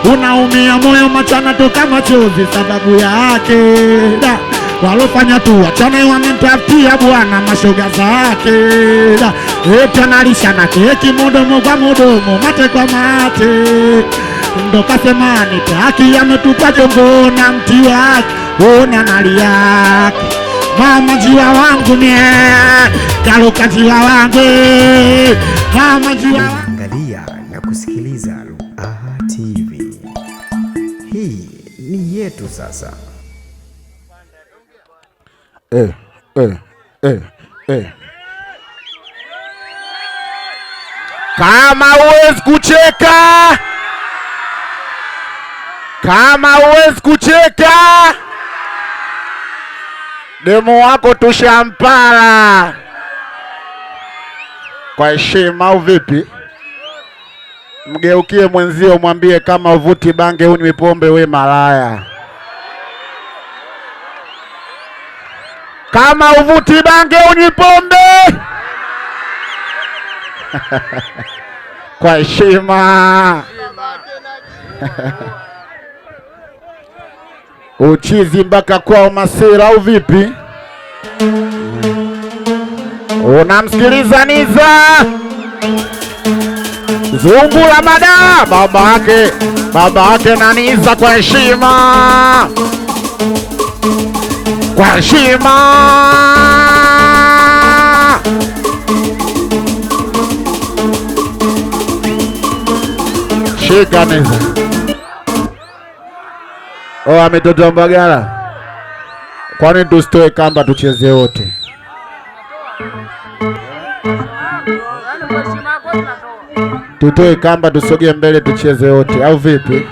unaumia moyo, machana toka machozi sababu yake. Walofanya tu wachane wamentafutia bwana mashoga zake. Eti analisha na keki mudomo kwa mudomo, mate kwa mate. Ndo kasema nitaki ametupa jongo na mti wake. Ona nali yake mama jiwa wangu nie kaluka jiwa wangu mama jiwa wangu. Angalia na kusikiliza Ruaha TV. Hii ni yetu sasa. Kama uwezi kucheka, kama uwezi kucheka, demo wako tushampala. Kwa heshima au vipi? Mgeukie mwenzio mwambie kama uvuti bange unywi pombe we malaya. Kama uvuti bange unywi pombe. Kwa heshima. Uchizi mpaka kwao masera au vipi? Unamsikiliza Niza Zungu la mada baba yake na Niza. Kwa heshima, kwa heshima. Shika Niza. Ametotoa Mbagala. Kwani tusitoe kamba tucheze wote? Tutoe kamba tusogee mbele tucheze wote au vipi?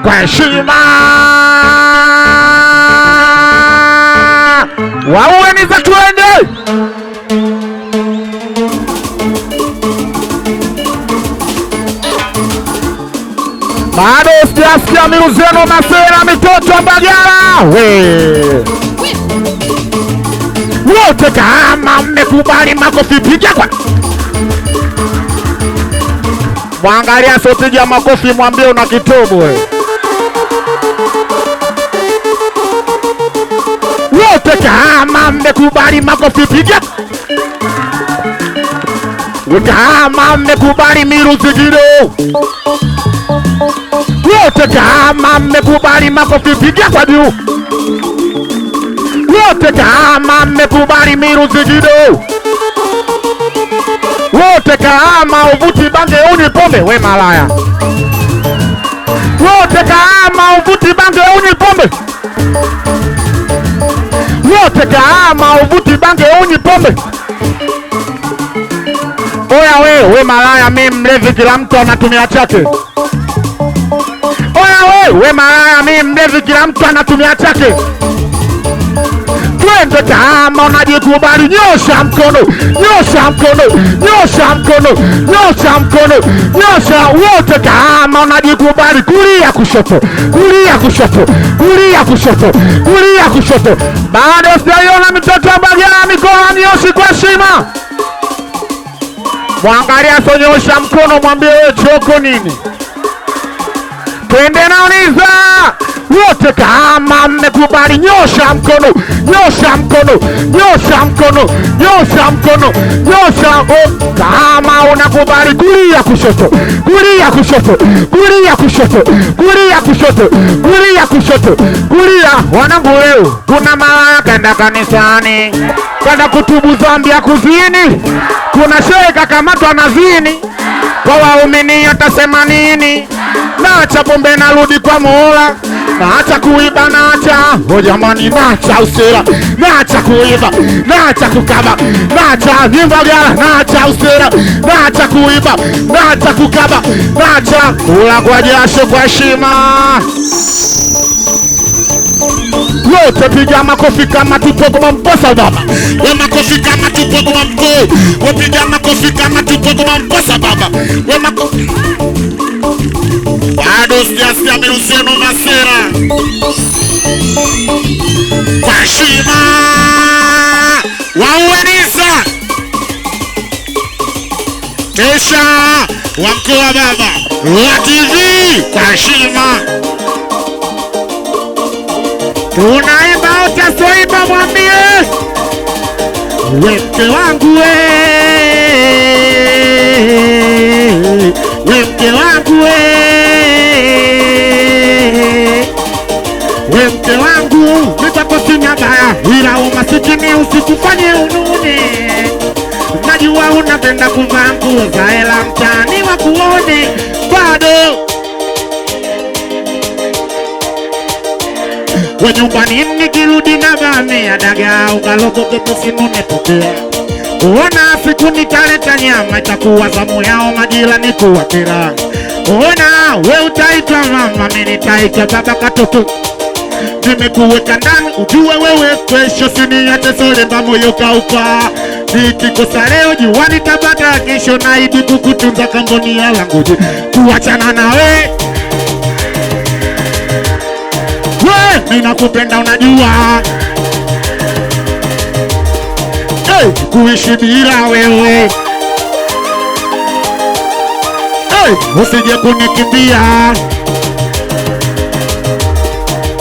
Kwa heshima. Waue Niza tuende. Bado sijasikia miruzeno masera mitoto Mbagala. Wote kama mmekubali makofi piga kwa. Mwangalia sotiga makofi mwambie una kitobo we. Wote kama mmekubali makofi piga. Kama mmekubali miruzi kido. Wote kama mmekubali makofi piga kwa juu. Wote kama mmekubali miruzi kido. Wote kama uvuti bange unywi pombe we malaya. Wote kama uvuti bange unywi pombe. Wote kama uvuti bange unywi pombe. Oya we malaya, mimi mlevi kila mtu anatumia chake. Oya we malaya, mimi mlevi kila mtu anatumia chake. Twende kama unajikubali nyosha mkono, nyosha mkono, nyosha mkono, nyosha mkono, nyosha. Wote kama unajikubali kulia kushoto, kulia kushoto, kulia kushoto, kulia kushoto. Bado sijaiona mitoto ya Mbagala mikono nyoshi kwa heshima. Mwangalia sonyosha mkono mwambie wewe choko nini. Twende na Niza. Wote kama mmekubali nyosha mkono, nyosha mkono, nyosha mkono, nyosha mkono, nyosha. Kama unakubali kulia kushoto, kulia kushoto, kulia kushoto, kulia kushoto, kulia kushoto, kulia. Wanangu leo kuna malaya kaenda kanisani, kaenda kutubu dhambi ya kuzini. Kuna shehe kakamatwa na zini. Kwa waumini atasema nini? Naacha pombe narudi kwa Mola. Naacha kuiba naacha. Oh jamani naacha usera. Naacha kuiba. Naacha kukaba. Naacha Mbagala. Naacha usera. Naacha kuiba. Naacha kukaba. Naacha kula kwa jasho kwa heshima. Wote piga makofi kama tupo kwa Mposa baba. We makofi kama tupo kwa mkuu. We piga makofi kama tupo kwa Mposa baba. We makofi. Bado sijasikia miruzeno masera. Kwa heshima. Waue Niza. Pesa wa mkoa baba wa TV kwa heshima. Tunaimba utasoimba mwambie we mke wangu we mke wangu we mke wangu nitako sina baya ila umasikini usikufanye unune. Najua unapenda kuvaa nguo za hela mtaani wakuone bado we nyumbani nikirudi na vamia dagaa ukalogoke tusinune pokea. Ona siku nitaleta nyama itakuwa zamu yao majirani kuwakera. Ona we utaitwa mama mimi nitaitwa baba katoto. Nimekuweka ndani ujue wewe special siniate solemba moyo kauka. Nikikosa leo jua nitabata kesho naidi kukutunza kamboni ya langu kuachana na we. We ninakupenda unajua hey, kuishi bila wewe hey, usije kunikimbia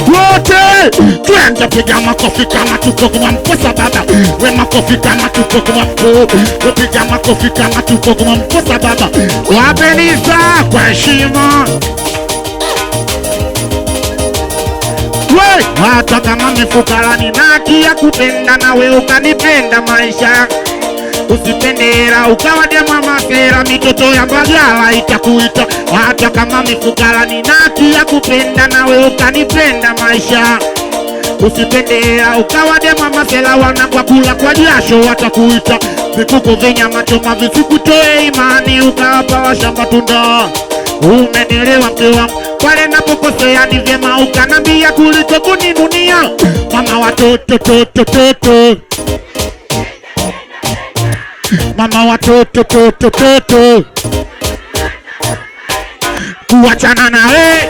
wote twende piga makofi kama tuko kwa mkosa baba. We makofi kama tuko kwa mkosa. Piga makofi kama tuko kwa mkosa baba. Wapeniza kwa heshima. We hata kama mifukarani na kia kupenda na we ukanipenda maisha. Usipendera ukawa dema masera mitoto ya Mbagala itakuita. Hata kama mifukarani na kia kupenda na we ukanipenda maisha. Usipendera ukawa dema masera wana kwa kula kwa jasho watakuita. Vikuko venya machoma visikutoe imani ukawapa wa shamba tunda. Umenielewa mke wangu pale napokosea ni vyema ukanambia kuliko kuninunia. Mama watoto toto mama watoto toto kuachana na we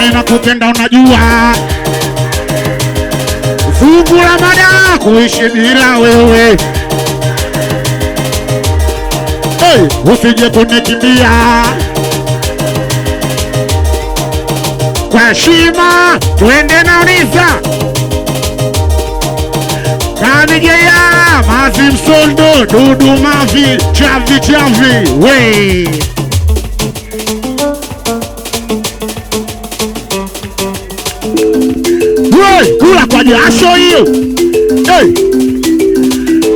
ninakupenda unajua. Fungu la mada kuishi bila wewe hey, usije kunikimbia kwa heshima. Twende na Unisa Kanigea Mazi Msoldo Dudu Mavi Chavi we kula kwa jasho hiyo hey.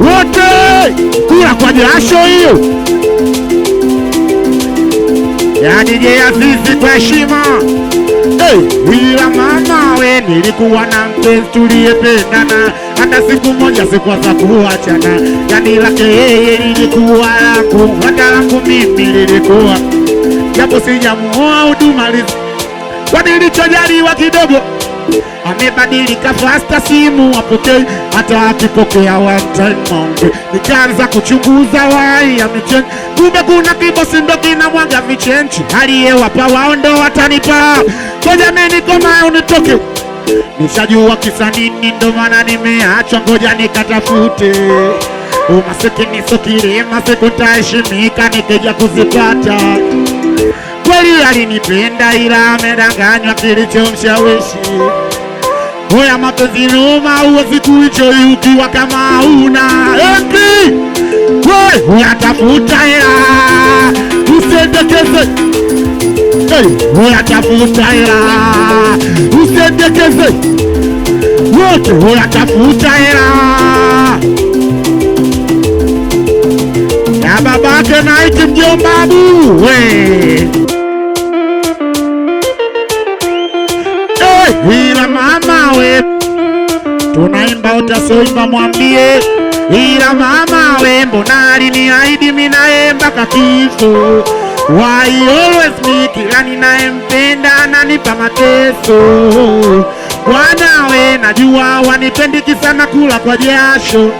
Wote kula kwa jasho hiyo ya DJ Azizi kwa heshima hey. Ila mama we nilikuwa na mpenzi tuliyependana hata siku moja sikuweza kuachana. Yani lake yeye lilikuwa langu hata langu mimi lilikuwa. Japo sijamuoa huduma kwa nilichojaliwa kidogo. Amebadilika fasta simu apokei hata akipokea one time only. Nikaanza kuchunguza wai ya michenji kumbe kuna kibosi ndo kina mwaga vichenchi. Aliyewapa wao ndo watanipa ngoja mimi nikoma unitoke. Nishajua kisa nini ndo maana nimeachwa ngoja nikatafute. Umasikini so kilema siku nitaheshimika nikija kuzipata. Kweli alinipenda ila amedanganywa kilichomshawishi. Oya mapenzi noma huwezi kuenjoy ukiwa kama una eti. We unatafuta hela usendekeze. Unatafuta hela usendekeze. Wote unatafuta hela ya babake na iti mjombabu we ila mama we tunaimba utasoimba mwambie ila mama we mbona aliniahidi mimi naye mpaka kifo. Why always me kila ninayempenda ananipa mateso. Bwana we najua wanipendi sana kula kwa jasho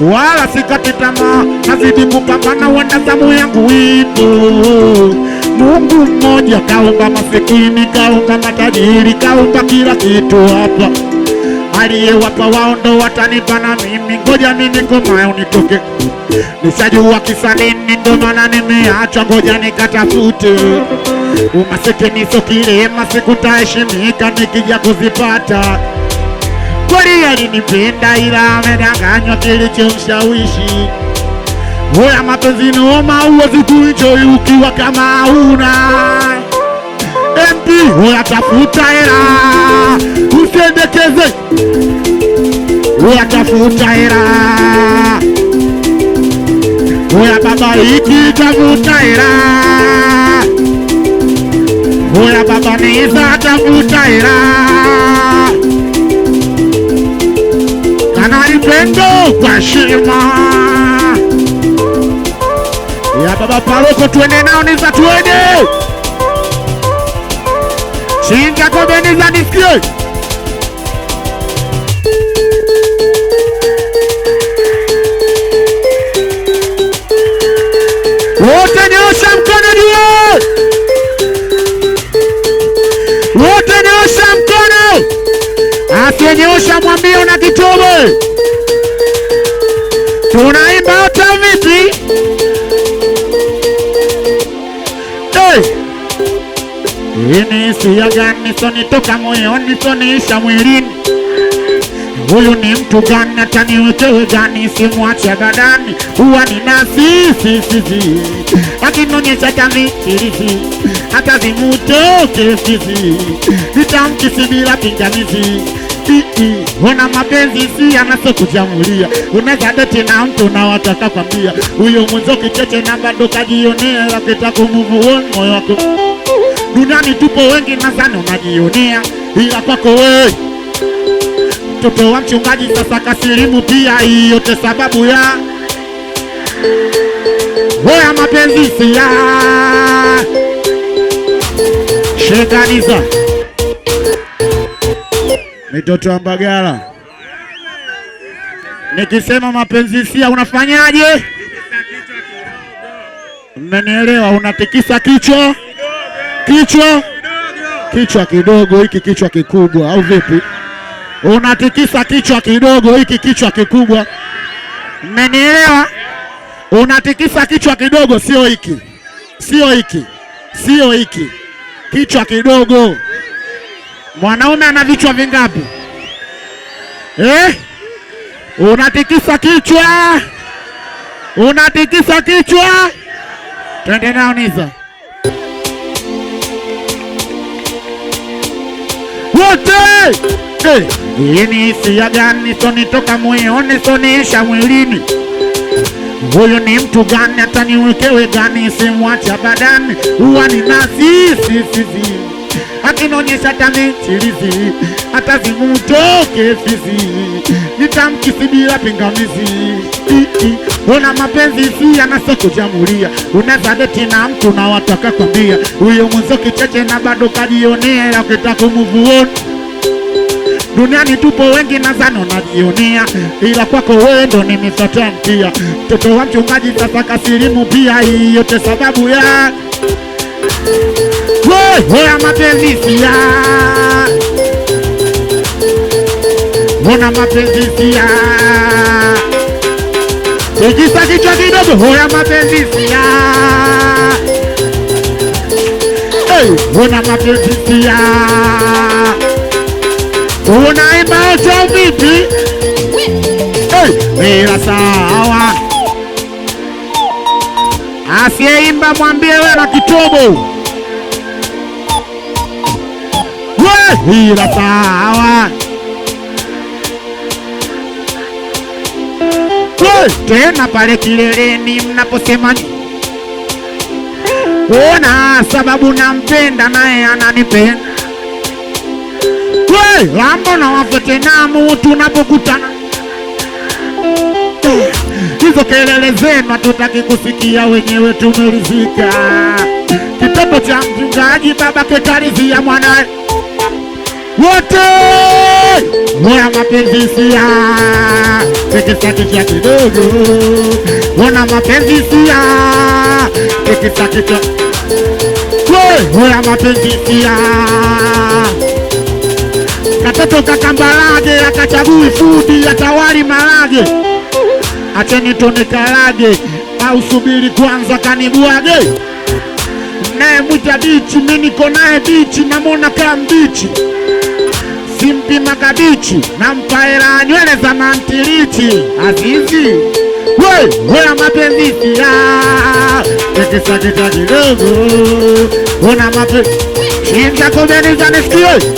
wala sikati tamaa nazidi kupambana wenda zamu yangu ipo. Mungu mmoja kaumba masikini kaumba matajiri kaumba kila kitu hapa. aliyewapa wao ndo watanipa na mimi, ngoja mimi ngoma unitoke. Nishajua kisa nini ndo maana nimeacha, ngoja nikatafute. Umaseke niso kilema, sikutaheshimika nikija kuzipata. Kweli alinipenda ila amedanganywa kilichomshawishi. Oya mapenzi noma, huwezi kuenjoy ukiwa kama huna MP. Oya tafuta hela, usiendekeze. Oya tafuta hela. Oya baba hiki tafuta hela. Oya baba niza tafuta hela. Kanali Pendo kwa shima ya baba Paroko, tuende nao niza tuende. Shinga kobe niza nisikie. Wote nyosha mkono juu. Wote nyosha mkono. Asiyenyosha mwambie una kitobe. Tunaimba wote vipi? Ini hisia gani sonitoka moyoni soniisha mwilini? Huyu ni mtu gani ataniwekewe gani simwache badani? Huwa nina sisi akinonyesha tamitirizi hata zimutoke sisi nitamkisi bila pingamizi. Ona mapenzi si anasokujamulia, unaweza date na mtu na wataka kwambia huyo mwenzo kicheche na bado kajionea, lakita kumove on moyo wako. Duniani tupo wengi nadhani unajionea, ila kwako wewe mtoto wa mchungaji sasa kasilimu pia, hii yote sababu ya oya mapenzi si ya Shekaniza mitoto wa Mbagala. Nikisema mapenzi si ya unafanyaje? Mmenielewa? Unatikisa kichwa kichwa kidogo, hiki kichwa kikubwa au vipi? Unatikisa kichwa kidogo, hiki kichwa kikubwa. Mmenielewa? Unatikisa kichwa kidogo, sio hiki. Sio hiki. Kichwa kidogo. Mwanaume ana vichwa vingapi? Unatikisa kichwa. Twende nao niza. Wote! Ni hisia gani sonitoka moyoni soniisha mwilini? Huyu ni mtu gani ataniwekewe gani simwacha badani? Huwa nina sisi akinonyesha tamitirizi hata zimutoke fizi nitamkisi bila pingamizi. Ona mapenzi si anasokujamulia, unaweza date na mtu na wataka kwambia huyo mwenzo kicheche na bado kajionea, ukitaka kumove on. Duniani tupo wengi nadhani unajionea, ila kwako wewe ndo nimefuata mtia. Mtoto wa mchungaji sasa kasilimu pia, hii yote sababu ya oya mapenzi si ya. Ona mapenzi si ya. Tikisa kichwa kidogo, oya mapenzi si ya. Ona mapenzi si ya. Unaimba ocho vipi? Bila sawa. Asiyeimba mwambie wewe na kitobo. Bila sawa. Tena pale kileleni mnaposema ona sababu nampenda naye ananipenda. Lambo na wafete namu tunapokutana. Hizo kelele zenu hatutaki kusikia, wenyewe tumeridhika. Kitoto cha mchungaji baba kekarizia mwanae. Wote! Moya mapenzi siya. Tekisa kichwa kidogo. Moya mapenzi siya. Tekisa kichwa. Moya mapenzi siya. katoto kakambalage, akachagui fudi atawali malage. Acheni tonikalage, au subiri kwanza kanibuage. Nae mwita bichi, mimi niko nae bichi, namona kama mbichi. Simpi makabichi, nampa hela nywele za mantilichi. Azizi, wea mapenzi siya, tekisa kita kidogo. Una mapenzi, chinja komeni za nisikie.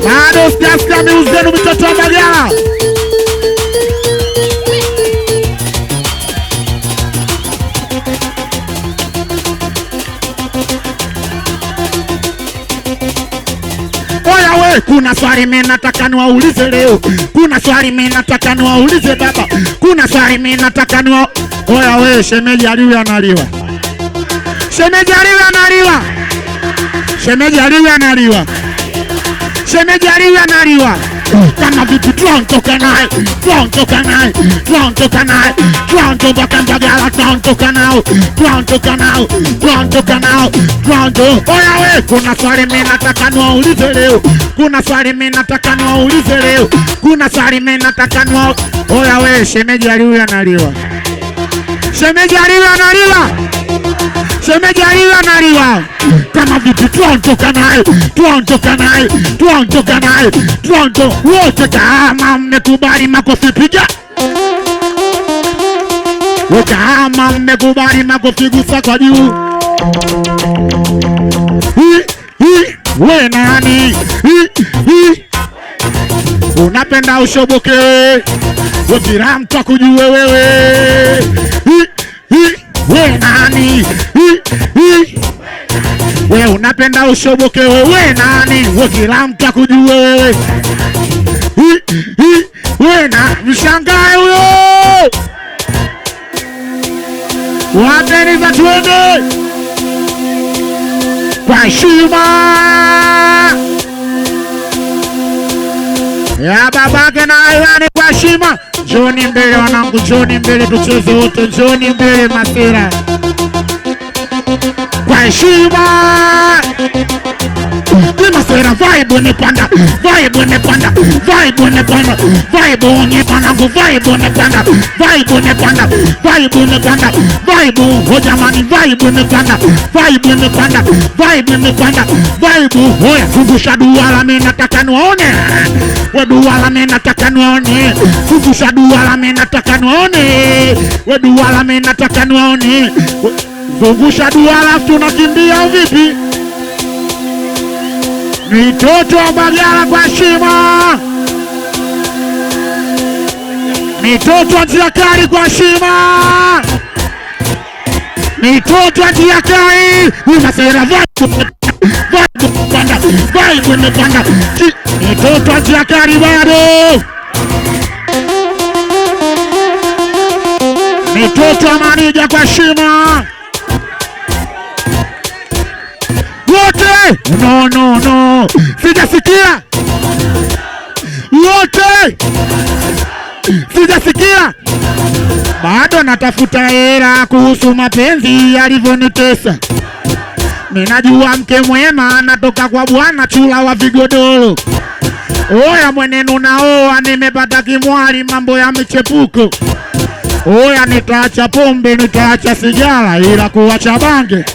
Bado sikia miuzenu mitoto wa Mbagala. Oya we, kuna swali mimi nataka niwaulize leo. Kuna swali mimi nataka niwaulize baba. Kuna swali mimi nataka Oya we, shemeji aliwe analiwa. Shemeji aliwe analiwa. Shemeji aliwe analiwa. Shemeji aliwe analiwa. Kama vipi tuondoka naye, tuondoka naye, tuondoka naye, tuondoka Mbagala, tuondoka nao, tuondoka nao, tuondoka nao, tuondoka. Oya we, kuna swali mimi nataka niwaulize leo. Kuna swali mimi nataka niwaulize leo. Kuna swali mimi nataka Oya we, shemeji aliwe analiwa. Shemeji aliwe analiwa. Shemeji aliwe analiwa. Kama vipi tuondoka naye, tuondoka naye, tuondoka naye, tuondoka. Wote kama mmekubali makofi piga. Wote kama mmekubali makofi gusa kwa juu. We nani? Unapenda ushoboke, kila mtu akujue wewe. We nani? We unapenda ushoboke wewe nani? Kila mtu akujue wewe. We na mshangae huyo. Wapeni za tuende kwa heshima ya babake na ayani, kwa heshima. Njoni mbele wanangu, njoni mbele tucheze wote, njoni mbele masera. Kwa heshima masera, vibe imepanda, vibe imepanda, vibe imepanda, vibe imepanda, vibe imepanda, vibe imepanda, vibe imepanda, vibe. Oh jamani, vibe imepanda, vibe imepanda, vibe imepanda, vibe. Oya fungusha duala, mimi nataka niwaone. We duala, mimi nataka niwaone. Fungusha duala, mimi nataka niwaone. We duala, mimi nataka niwaone. Fungusha duala, tunakimbia vipi? Mitoto wa Mbagala kwa heshima. Mitoto wa njia kali kwa heshima. Mitoto wa njia kali. Masera vibe imepanda, vibe imepanda. Mitoto wa njia kali bado. Mitoto wa Manija kwa heshima. Wote! No. Sijasikia. Wote! Sijasikia. Bado natafuta hela kuhusu mapenzi yalivyonitesa. Mimi najua mke mwema natoka kwa bwana chula wa vigodoro. Oya mwenenu naoa, nimepata kimwali, mambo ya michepuko. Oya nitaacha pombe, nitaacha sigara, ila kuacha bange.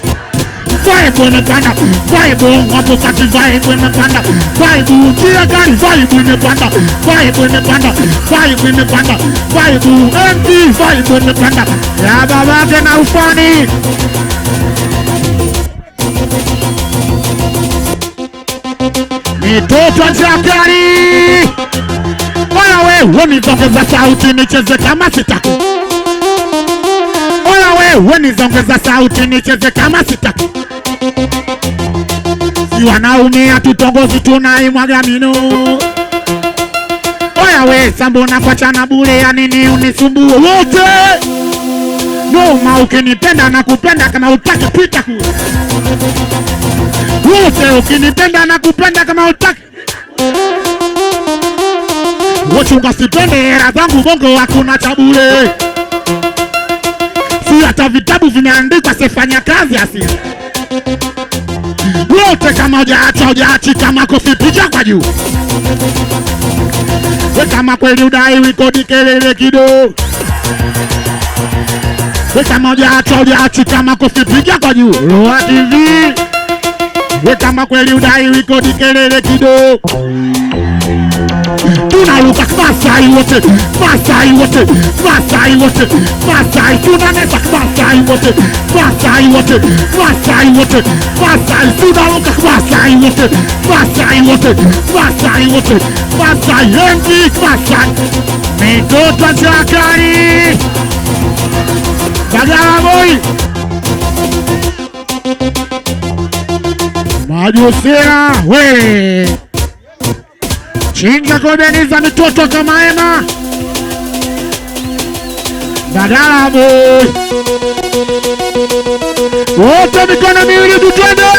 Vibe imepanda, vibe hapo kati, vibe imepanda, vibe njia gani, vibe imepanda, vibe imepanda, vibe imepanda, vibe empty, vibe imepanda ya babake na ufani. Mitoto njakari. Oya we, nizongeza sauti nicheze kama sitaki. Oya we, nizongeza sauti nicheze kama sitaki. Si wanaumia tutongozi tunaimwaga mino. Oya we, sambona kwa chana bure ya nini unisumbue wote. Noma ukinipenda na kupenda kama utaki pita ku. Wote ukinipenda na kupenda kama utaki. Wachunga sipende hera zangu bongo hakuna chabule. Si hata vitabu vimeandikwa sifanya kazi asili. wote kama hujaachi kama kofi piga kwa juu. We kama kweli udai wikodi kelele kidogo. We kama hujaachi kama kofi piga kwa juu. Roa TV. We kama kweli udai wikodi kelele kidogo. Tunaruka Masai wote, Masai wote, Masai wote, Masai tunanesa Masai wote, Masai wote, Masai wote, Masai tunaruka Masai wote, Masai wote, Masai wote, Masai endi Masai. Mitoto chakari Bagala boy Majusera we Chinga kodeniza mitoto kama ema Bagala boy wote mikono miwili tutende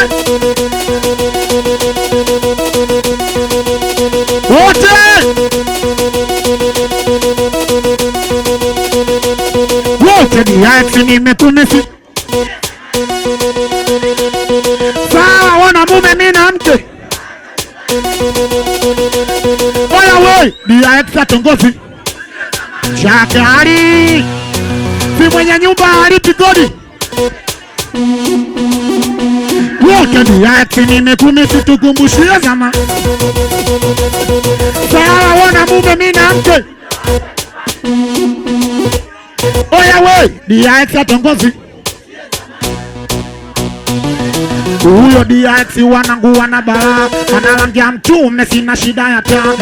wote wote ni yati nimetumisi sawa wana mume mimi na mke. Oya wey, dia eksa tongozi Shakari si mwenye nyumba halipi kodi. Wote dia eksi nimekumisi tukumbushie zama. Sawa wana mume mimi na mke. Oya wey, dia eksa tongozi huyo DX wanangu wana balaa. Analangia mtume sina shida ya taa.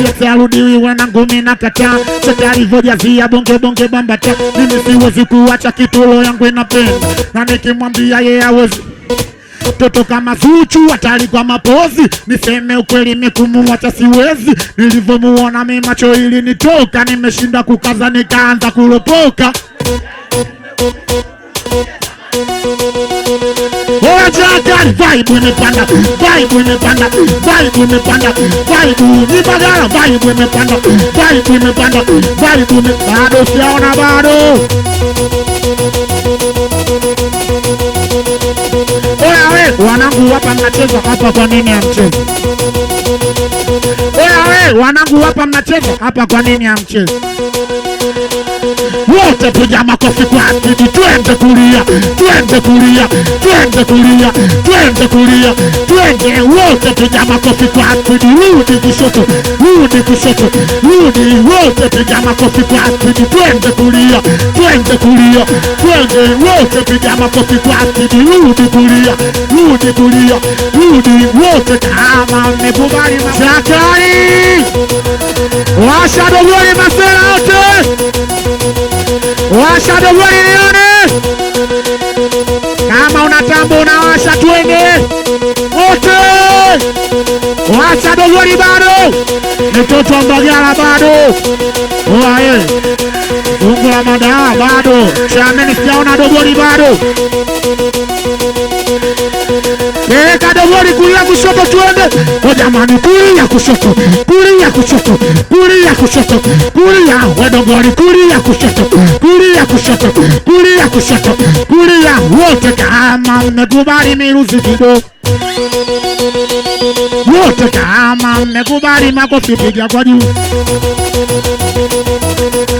Eti arudiwi wanangu mina kata. Sekari voja zia bonge bonge bambata. Mimi siwezi kuwacha kitolo yangu inapenda. Na nikimwambia yeye hawezi. Toto kama Zuchu hatari kwa mapozi. Niseme ukweli mikumuacha siwezi. Nilivyomuona mimi macho ili nitoka. Nimeshinda kukaza nikaanza kulopoka. Oya Jakari, vibe imepanda, vibe imepanda, vibe imepanda, vibe ni Bagala, vibe imepanda, vibe imepanda, vibe imepanda. Bado siaona bado. Oya we, wanangu hapa mnacheza hapa kwa nini hamchezi? Oya we, wanangu hapa mnacheza hapa kwa nini hamchezi? Wote piga makofi kwa akidi. Twende kulia, twende kulia, twende kulia, twende kulia, twende. Wote piga makofi kwa akidi. Rudi kushoto, rudi kushoto, rudi. Wote piga makofi kwa akidi. Twende kulia, twende kulia, twende. Wote piga makofi kwa akidi. Rudi kulia, rudi kulia, rudi. Wote kama mmekubali Shakari. Washa dogoni masela wote. Washa dogoni nione. Kama unatambo unawasha twende wote. Washa dogoni bado. Mitoto wa Mbagala bado. Oae Mungu la madaa bado. Chameni sijaona dogoni bado. Peleka dogoni kulia kushoto twende. O jamani kulia kushoto, kulia kushoto, kulia kushoto, kulia. We dogoni kulia kushoto, kulia kushoto, kulia kushoto, kulia. Wote kama mmekubali miruzi kidogo. Wote kama mmekubali makofi piga kwa juu.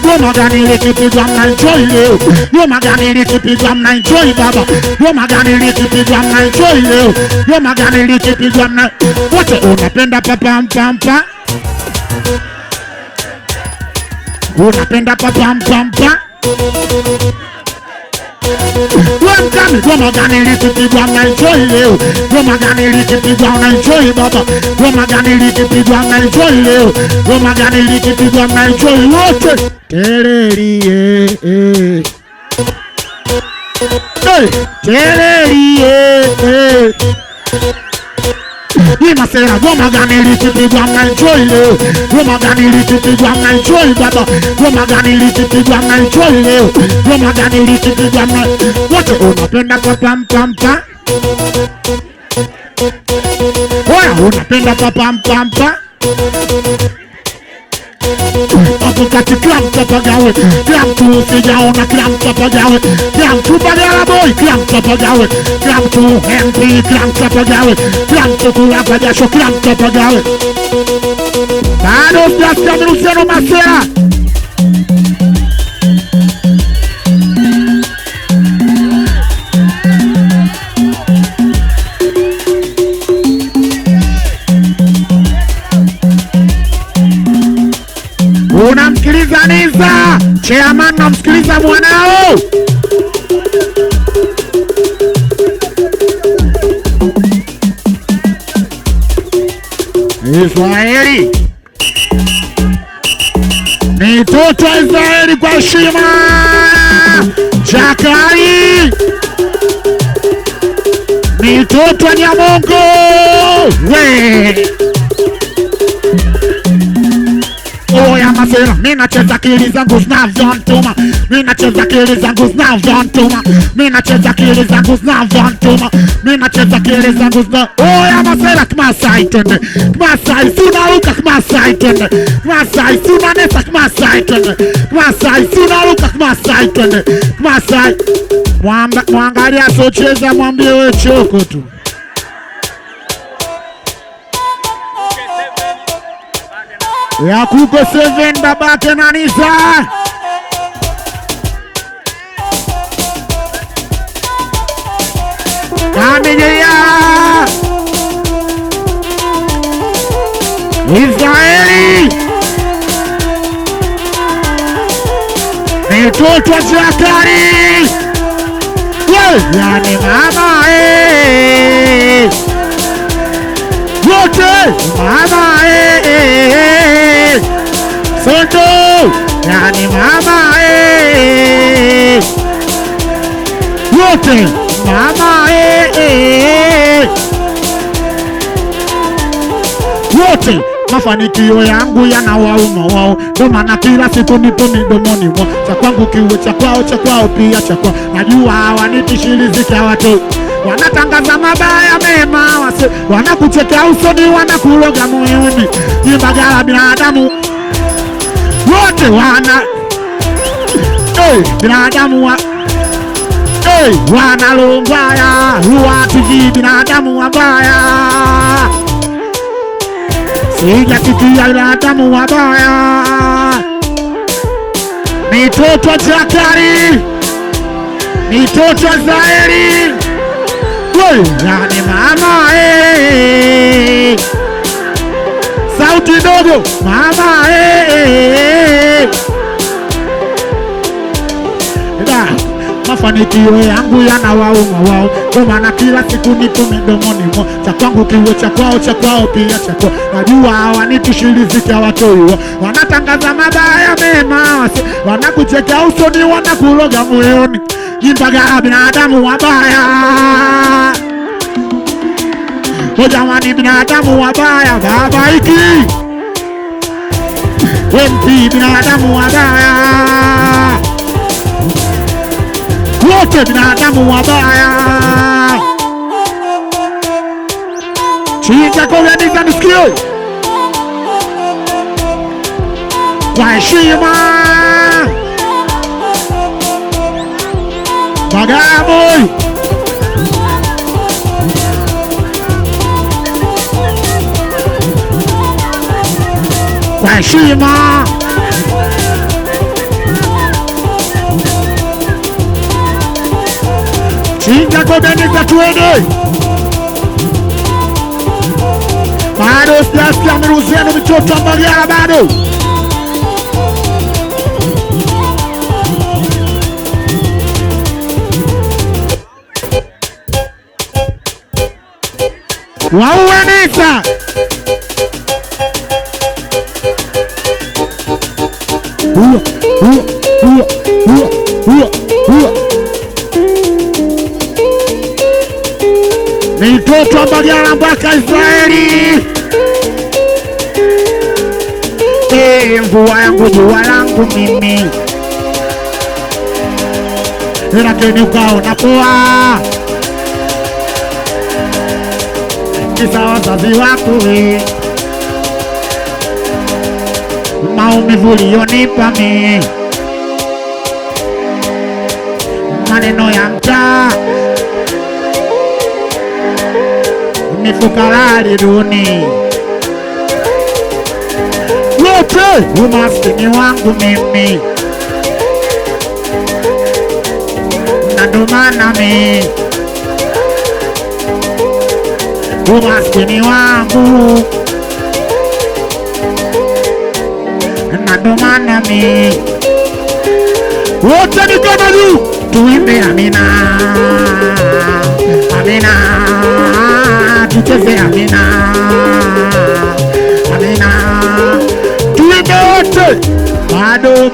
Goma gani likipigwa mna enjoy leo. Goma gani likipigwa mna enjoy baba. Goma gani likipigwa mna enjoy leo. Goma gani likipigwa mna. Wote unapenda papa mpampa. Unapenda papa mpampa. Wemkami goma gani likipigwa mna enjoy leo. Goma gani likipigwa mna enjoy baba. Goma gani likipigwa mna enjoy leo. Goma gani likipigwa mna enjoy wote. Telerie telerie ni masera. Goma gani likipigwa mna enjoy leo. Goma gani likipigwa mna enjoy baba. Goma gani likipigwa mna enjoy leo. Goma gani likipigwa mna. Wote unapenda papa mpampa. Oya unapenda papa mpampa. hapo kati kila mtu apagawe, kila mtu usijaona, kila mtu apagawe, kila mtu Bagala boy, kila mtu apagawe, kila mtu MP, kila mtu apagawe, kila mtu kula kwa jasho, kila mtu apagawe. Bado sijasikia Mirusiano Masela. Unamsikiliza Niza Chairman, unamsikiliza mwanao. Israeli ni toto Israeli kwa heshima. Jakari ni toto Nyamongo. We Oya Masela, mina cheza akili zangu zinavyontuma, mina cheza akili zangu zinavyontuma, mina cheza akili zangu zinavyontuma, mina cheza akili zangu zina. Oya Masela, Kimasai twende, Kimasai sunaruka, Kimasai twende, Kimasai sunanesa, Kimasai twende, Kimasai sunaruka, Kimasai twende, Kimasai. Mwangalia socheza, mwambie we choko tu. Ya kuko 7 babake na Niza. Kamilia Israeli ni toto Jakari. Yani mama wote mama Sondo, yani mama wote mama wote. Mafanikio yangu yanawauma wao, ndo maana kila siku nipo midomoni mwao. Cha kwangu kiwe cha kwao pia cha kwao. Najua hawanitishiliziki watu, wanatangaza mabaya mema, wase wanakucheka usoni, wanakuloga moyoni. Ni Bagala binadamu wote wana binadamu wa wanalongaya Ruwa TV, binadamu wabaya. Sijasikia binadamu wabaya. Mitoto Jakari, mitoto Israeli, yani mama sauti dogo mama mafanikio yangu yanawauma wao, kwa maana kila siku nipo midomoni mwao. Cha kwangu kiwe cha kwao pia cha kwao. Najua hawanitishiliziki watu, wanatangaza mabaya mema, wase wanakucheka usoni, wanakuloga moyoni. Ni Bagala binadamu wabaya, jamani binadamu wabaya. Baba iki MP binadamu wabaya, wote binadamu wabaya. Chinja kwa Niza nisikio kwa heshima. Bagala boy kwa heshima. Chinja kwa Niza tuende. Bado sijasikia Mirusiano mitoto Bagala bado. Wauwe Niza. Mitoto Bagala mpaka Israeli. Mvua yangu jua langu mimi, lakini ukaona poa kisa wazazi wako maumivu uliyonipa mimi, maneno ya mtaa, mifuka duni, wote umaskini wangu mimi, na ndo maana mimi umaskini wangu, na ndo maana mimi wote mikono juu tuimbe amina, amina, tucheze amina, amina, tuimbe wote. Bado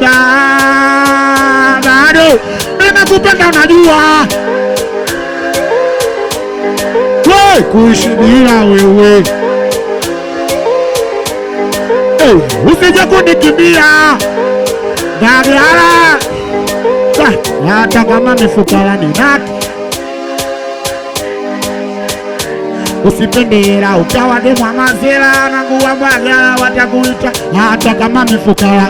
bado ninakupenda unajua, we kuishi bila wewe, usije kunikimbia Bagala, hata kama mifukara ni nati, usipendera ukawa demu wa mazela na nguwa Bagala watakuita, hata kama mifukara.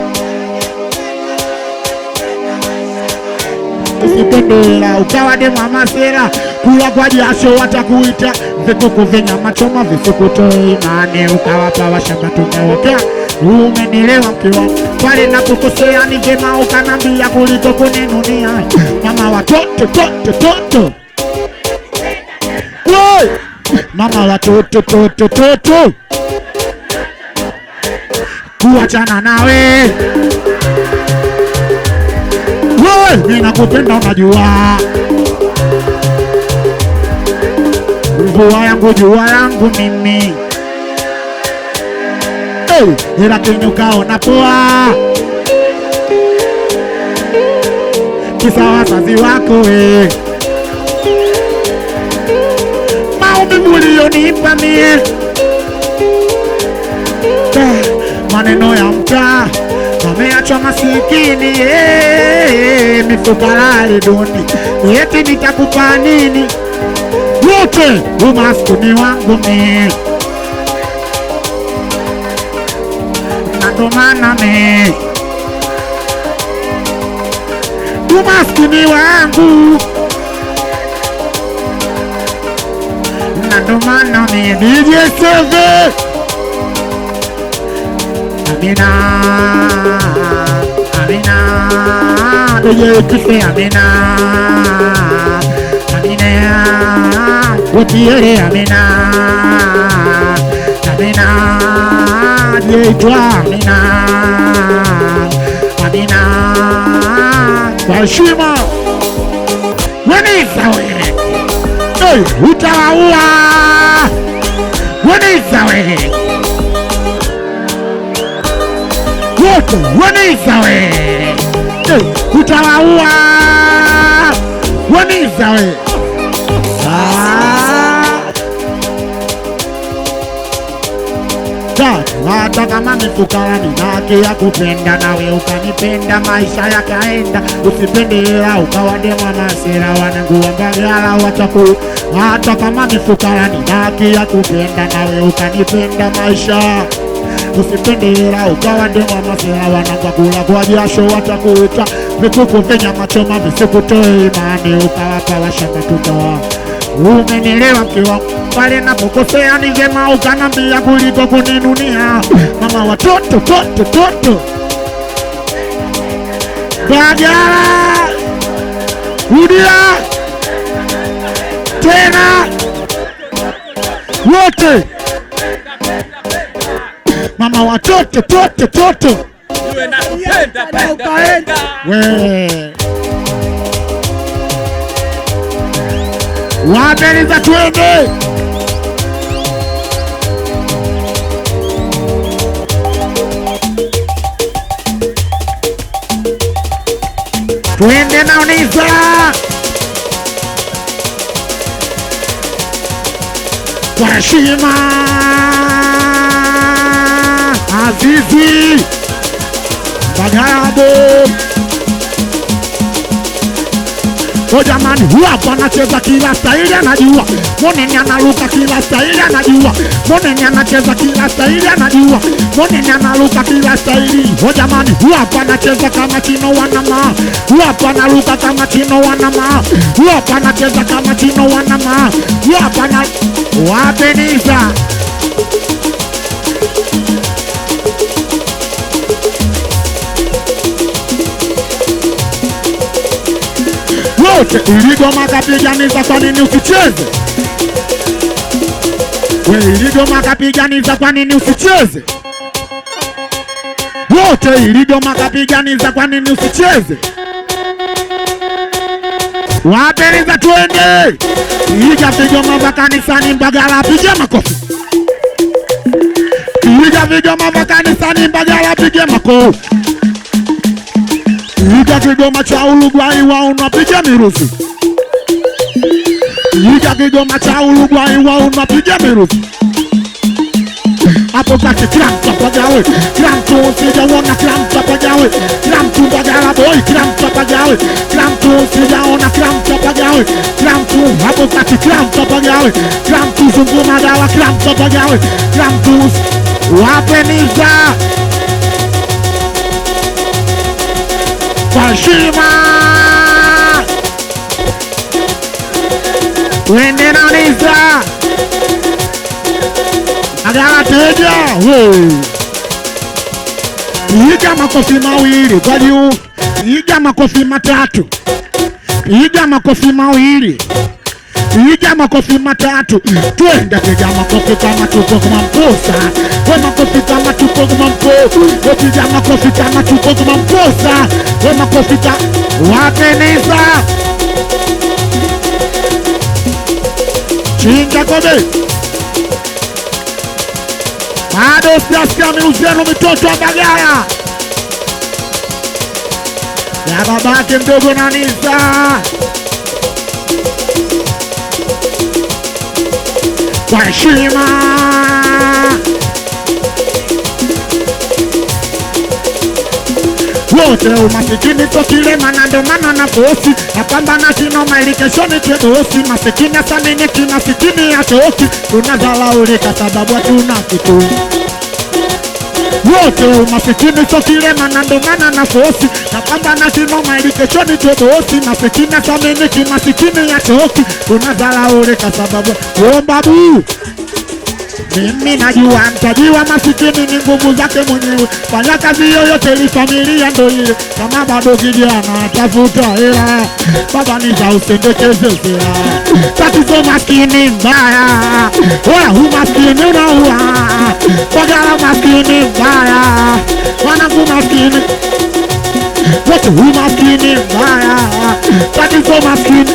Usipendera ukawa demu wa mazela, kula kwa jasho watakuita, vikuku vinyama choma visikutoe imani, ukawapa washamba tungawakea. Umenielewa mke wangu, pale napokosea ni vyema ukanambia kuliko kuninunia. Mama watoto toto, mama watoto toto, kuachana nawe ninakupenda unajua, mvua yangu jua yangu mimi, ila kinyuka poa kisa wazazi wako maumivu uliyonipa mie, maneno ya mtaa ameachwa masikini, mifuka duni, eti nitakupa nini? Wote umaskini wangu mie, na ndo maana mie umaskini wangu, na ndo maana mie DJ Seve. Amina, amina, DJ Kife amina, amina, wotiere amina, amina, DJ amina, amina, kwa heshima weniza wewe, utawaua weniza wewe, wote weniza wewe, utawaua weniza wewe. Hata kama mifukara ni haki ya kupenda, nawe ukanipenda maisha yakaenda, usipendera ukawa demu wa masera wanangu wa Bagala wataku. Hata kama mifukara ni haki ya kupenda, nawe ukanipenda maisha, usipendera ukawa demu wa masera wanangu kula kwa jasho watakuita, vikuku vinyama choma visikutoe imani, ukawapa washamba tukawa. Umenielewa mke wangu, pale napokosea ni vyema ukanambia kuliko kuninunia. Mama watoto toto, Bagala, rudia tena wote, mama watoto toto, we wabeliza twende. Twende na Uniza, kwa heshima Azizi Bagala, O jamani, hapa anacheza kila staili anajua. Moneni analuka kila staili anajua. Moneni anacheza kila staili anajua. Moneni analuka kila staili. O jamani, hapa anacheza kama Chino wanama. Hapa analuka kama Chino wanama. Hapa anacheza kama Chino wanama. Hapa na wapeniza. Wote iligoma kapiganiza, kwa nini usicheze? We iligoma kapiganiza, kwa nini usicheze? Wote iligoma kapiganiza, kwa nini usicheze? Wapeniza tuende. Iga vigoma vya kanisani Mbagala, piga makofi. Iga vigoma vya kanisani Mbagala, piga makofi. Iga kigoma cha Uruguay wauna piga mirusi. Iga kigoma cha Uruguay wauna piga mirusi. Hapo kati kila mtu apagawe. Kila mtu usijaona, kila mtu apagawe. Kila mtu Mbagala boy, kila mtu apagawe. Kila mtu usijaona, kila mtu apagawe. Kila mtu hapo kati kila mtu apagawe. Kila mtu zunguma dawa, kila mtu apagawe. Kila mtu wapeniza. Kwa heshima wende na uniza Mbagala teja. Piga makofi mawili kwa juu. Piga makofi matatu. Piga makofi mawili. Piga makofi matatu. Twende piga makofi kama tuko kama mposa. We makofi kama tuko kama mposa. Piga makofi kama tuko kama mposa. We makofi kama wapeniza. Chinga kobe. Bado siasikia miuzenu mitoto wa Mbagala. Ya babake mdogo na Nisa. Kwa heshima wote umasikini tokile manando mana na fosi. Napambana kinoma ili kesho nitebosi. Masikini asamini kimasikini ya toki. Tunazalaulika sababu hatuna kitu. Wote umasikini tokile manando mana na fosi. Napambana kinoma ili kesho nitebosi. Masikini asamini kimasikini ya toki. Tunazalaulika sababu babu. Mimi najua mtajiwa masikini ni nguvu zake mwenyewe. Fanya kazi yoyote ili familia ndo ile. Kama bado kijana tafuta hela. Baba ni za usendekeze sera. Tatizo maskini mbaya. Oya umaskini unaua. Mbagala maskini mbaya. Wanangu maskini. Wote umaskini mbaya. Tatizo maskini.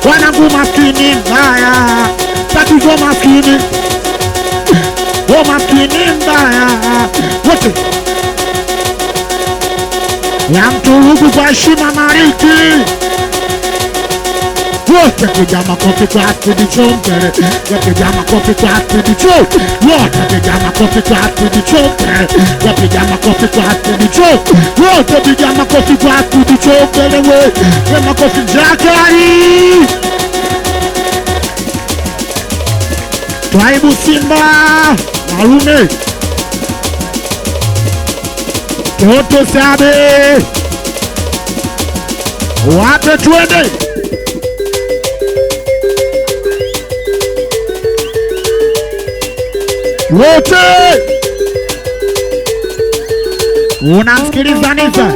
Wanangu maskini mbaya. Tatizo maskini. O maskini mbaya. Wote ya mturugu kwa heshima mariki. Wote piga makofi kwa Speedy Joe mbele. Piga makofi kwa Speedy Joe. Wote piga makofi kwa Speedy Joe mbele. Piga makofi kwa Speedy Joe. Wote piga makofi kwa Speedy Joe mbele. We makofi Jakari. Twaibu Simba Malume Toto Sabe. Wape twende. Wote unamsikiliza Nisa.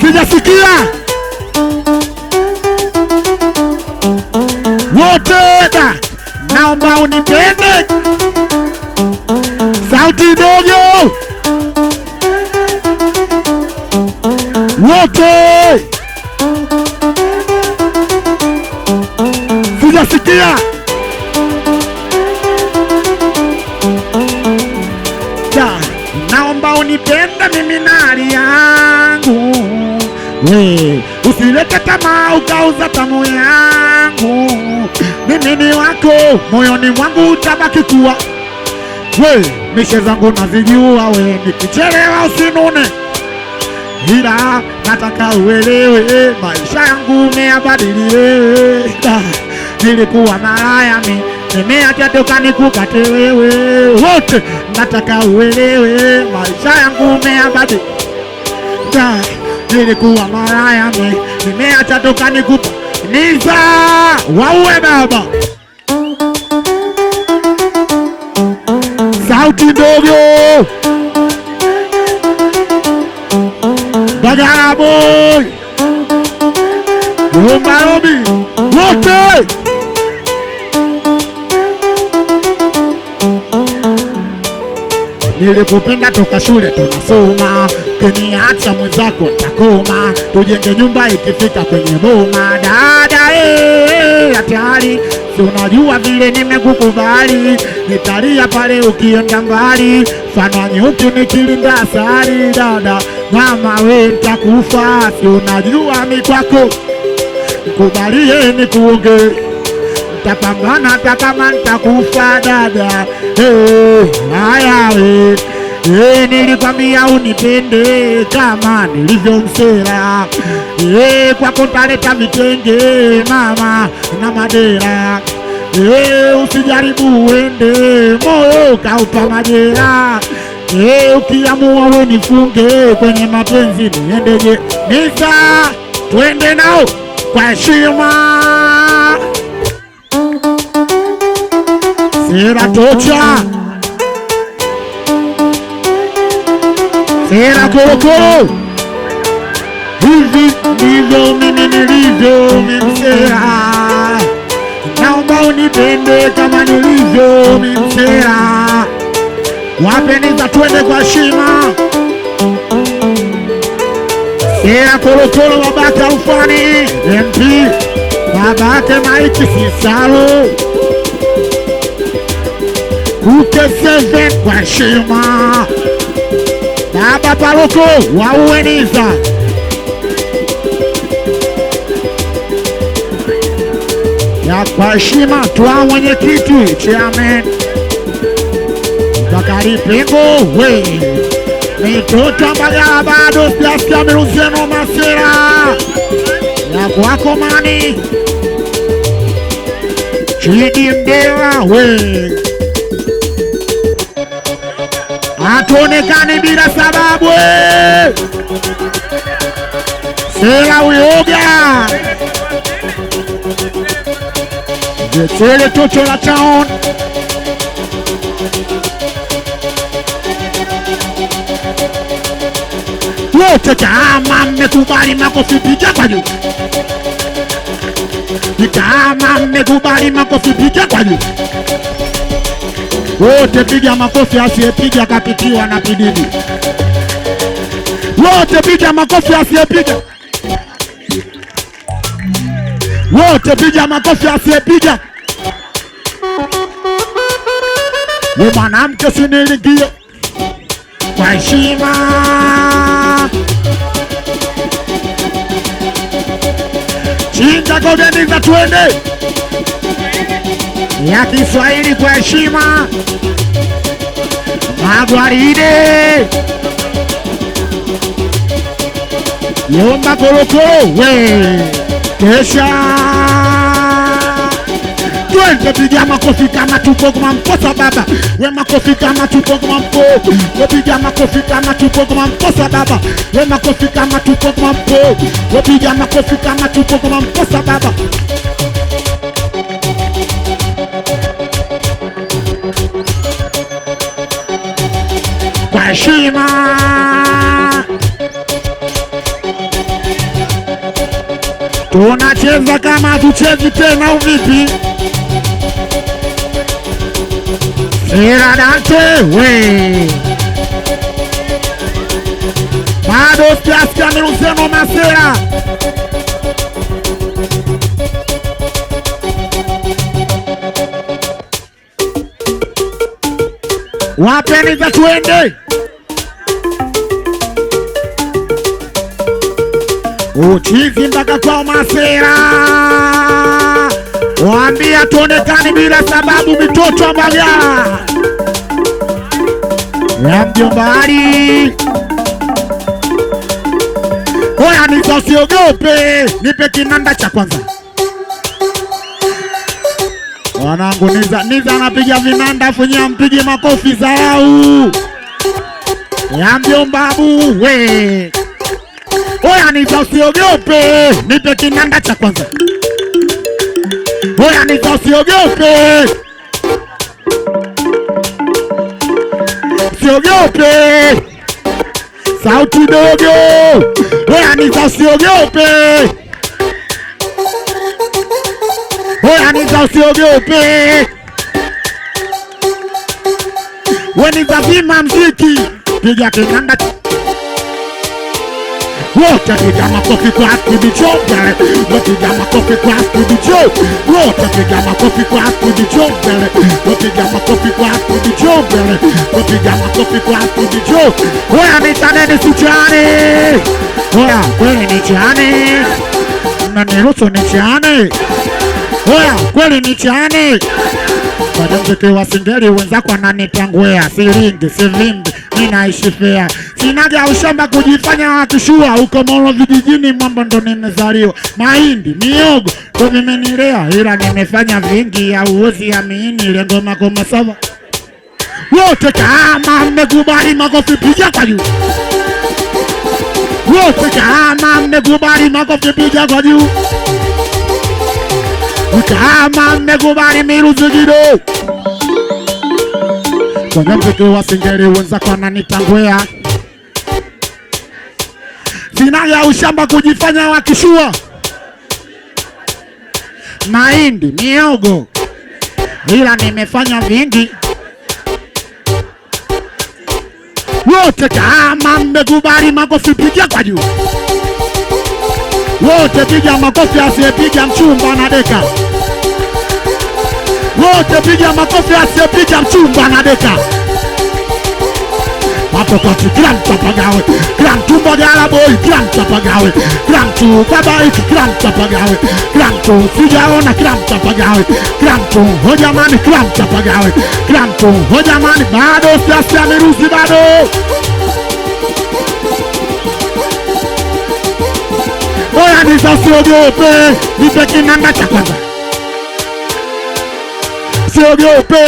Sijasikia. Wote naomba unipende. Sauti dogo. Wote sijasikia. Naomba unipende mimi na hali yangu. Usilete tamaa ukauza tamu yangu. Mimi ni wako, moyoni mwangu utabaki kuwa. Mishe zangu nazijua we, nikichelewa usinune. ila nataka uelewe maisha yangu umeyabadilie. Nilikuwa malaya nimeacha toka nikukate wewe. Wote nataka uelewe maisha yangu umeyabadilie. Nilikuwa malaya nimeacha toka nikukate. Niza waue baba, sauti ndogo, Bagala boy, Marobi, wote nilikupenda toka shule tunasoma, kuniacha mwenzako takoma, tujenge nyumba ikifika kwenye boma. Dada hatari, si unajua vile nimekukubali, nitalia pale ukienda mbali, fana nyuki nikilinda asali. Dada mama we nitakufa, si unajua mi kwako kubalie nikuonge, tapambana hata kama nitakufa. Dada haya we nilikwambia unipende kama nilivyomsela, kwako ntaleta vitenge mama na madera. Usijaribu uende, moyo kaupa majera. Ukiamua we nifunge kwenye mapenzi niendeje. Niza twende nao kwa heshima, Sera tocha, Sera Korokoro. Hivi ndivyo mimi nilivyo mimsera, naomba unipende kama nilivyo mimsera. Wapeniza twende kwa heshima, Sera Korokoro babake Alfani MP, babake Maiki Sisalo, Kuke 7 kwa heshima, baba Paroko waueniza. Ya kwa heshima twa mwenyekiti chairman Bakari Pengo we mitoto Mbagala bado sijasikia Miruzeno Masera. Ya kwako mani Chidi Mdewa we hatuonekani bila sababu we. Sera uyoga Jetele Toto la town, wote kama mmekubali makofi piga kwa juu, kama mmekubali makofi piga kwa juu, wote piga makofi, asiyepiga kapitiwa na pididi. Wote piga makofi, asiyepiga. Wote piga makofi, asiyepiga. We mwanamke sinilingie kwa heshima, chinja kodeniza twende ya Kiswahili kwa heshima, magwaride Yomba Korokoro we kesha twende piga makofi kama tupo kwa mkosa baba. We makofi kama tupo kwa mkosa. We piga makofi kama tupo kwa mkosa baba. We makofi kama tupo kwa mkosa. We piga makofi kama tupo kwa mkosa baba. Kwa heshima tunacheza kama tuchezi tena uvipi? Sera Dante we bado sijasikia Miruzeno Masera. Wapeniza twende uchizi mpaka kwa Masera, waambia tuonekani bila sababu mitoto wa Mbagala ya mjombari Oya niza usiogope, nipe kinanda cha kwanza. Wanangu niza anapiga vinanda afu nyie mpige makofi zao. Ya mjomba Abu we. Oya niza usiogope, nipe kinanda cha kwanza. Oya niza usiogope. Usiogope. Sauti dogo. Oya niza usiogope. Oya niza usiogope. Weniza vima mziki. Piga kinanda. Wote piga makofi kwa Studichopele. Piga makofi kwa Studichopele. Wote piga makofi kwa Studichopele. Piga makofi kwa Studichopele. Piga makofi kwa Studichopele. Oya nitane nisichane. Oya kweli nichane. Mnaniruhusu nichane. Oya kweli nichane. Kwa mziki wa Singeli wenzako ananitangwea. Siringi, sivimbi, ninaishi fea. Sinaga ushamba kujifanya wakishua. Uko Molo vijijini mambo ndo nimezaliwa. Mahindi, miogo, ndo vimenilea. Ila nimefanya vingi ya uozi amini. Lengo mako masava. Wote kama mmekubali makofi piga kwa juu. Wote kama mmekubali makofi piga kwa juu. Kama mmekubali miruzi kido. Kwenye mziki wa Singeli wenzako wananitangwea. Sinaga ushamba kujifanya wakishua. Mahindi, miogo, ila nimefanya vingi. Wote kama mmekubali makofi piga kwa juu. Wote piga makofi, asiyepiga mchumba na deka. Wote piga makofi, asiyepiga mchumba na deka. Hapo kati kila mtu apagawe. Kila mtu mbagala boy, kila mtu apagawe. Kila mtu baba iki, kila mtu apagawe. Kila mtu sijaona, kila mtu apagawe. Kila mtu hojamani, kila mtu apagawe. Kila mtu hojamani, bado siasi ameruzi bado. Oya niza usiogope, nipe kinanda cha kwanza. Usiogope,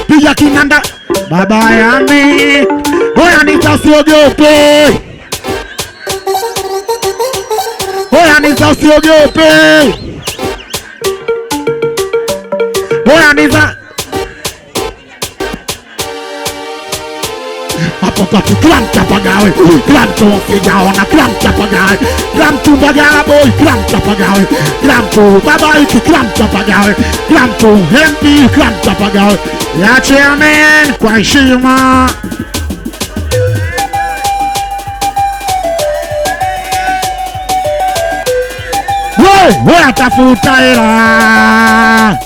piga kinanda. Baba yami. Oya niza usiogope. Oya niza usiogope. Oya niza. Hapo kati kila mtu apagawe. Kila mtu sijaona, kila mtu apagawe. Kila mtu mbagala boy, kila mtu apagawe. Kila mtu baba iki, kila mtu apagawe. Kila mtu MP, kila mtu apagawe. Yache amen kwa heshima. We atafuta hela.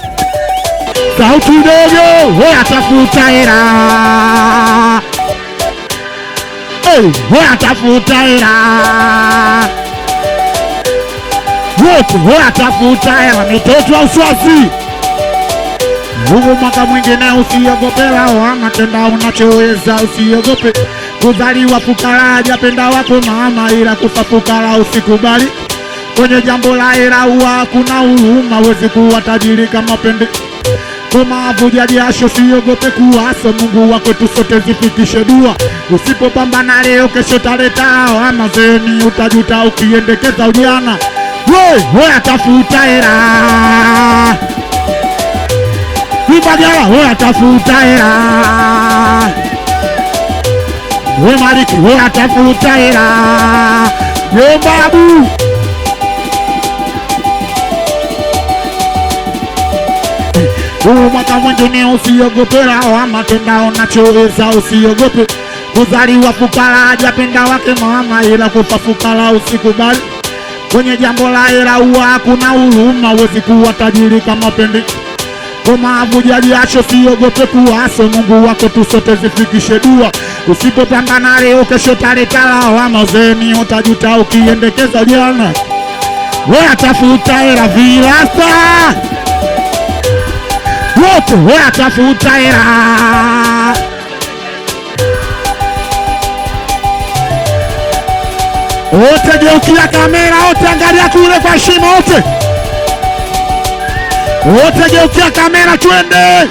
Sauti dogo, we atafuta hela. We atafuta hela. Wote we atafuta hela. Mitoto wa Uswazi. Huu mwaka mwingine usiogope lawama. Tenda unachoweza usiogope. Kuzaliwa fukara japenda wako mama. Ila kufa fukara usikubali. Kwenye jambo la hela huwa kuna huruma. Wezi kuwa tajiri kama pende. Koma avuja jasho siogope kuwaso. Mungu wako tu sote zifikishe dua. Usipopambana leo kesho taleta lawama. Zeni utajuta ukiendekeza ujana. We atafuta hela. Mbagala we atafuta hela. We Maliki we atafuta hela. Yo babu. Mwaka mwingine usiogope lawama. Tenda unachoweza usiogope. Kuzaliwa fukara japenda wake mama. Ila kufa fukara usikubali. Kwenye jambo la hela huwa hakuna huruma. Wezi kuwa tajiri kama pende. Koma avuja jasho siogope kuwaso. Mungu wako tu sote zifikishe dua. Usipopambana leo kesho taleta lawama. Zeni utajuta ukiendekeza jana. We atafuta hela vilasa. Wote we atafuta hela. Wote geukia kamera, wote angalia kule kwa heshima, wote geukia kamera, twende.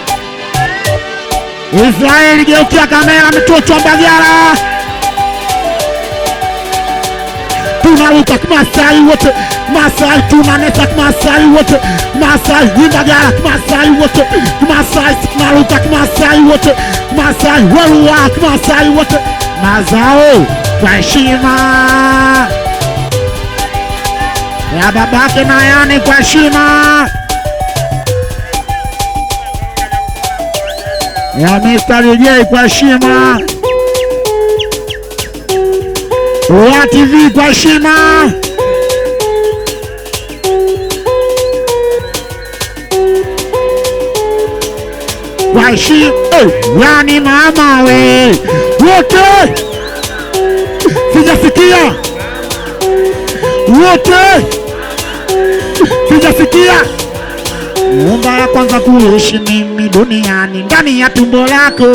Israeli geukia kamera, mtoto wa Mbagala. Tunaruka Kimasai wote, Masai tunanesa Kimasai wote, Masai Mbagala Kimasai wote, Kimasai tunaruka Kimasai wote, Masai weruwa Kimasai wote. Mazao kwa heshima ya babake na yani kwa heshima ya Mr. DJ kwa heshima wa TV kwa heshima kwa heshima yani mama we wote sijasikia wote sijasikia. Nyumba ya kwanza kuishi mimi duniani ndani ya tumbo lako.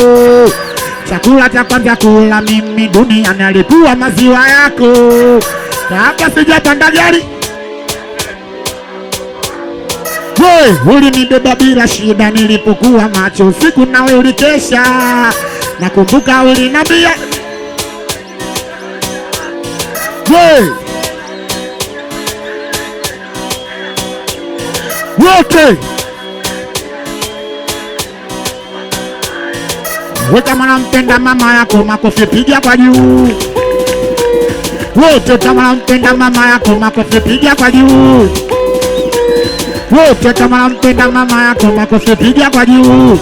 Chakula cha kwanza kula mimi duniani alikuwa maziwa yako. Kabla sijapanda gari wewe ulinibeba bila shida nilipokuwa macho usiku nawe ulikesha. Nakumbuka ulinambia wote wote mnampenda mama yako, makofi piga kwa juu. Wote kama mnampenda mama yako, makofi piga kwa juu. Wote kama mnampenda mama yako, makofi piga kwa juu.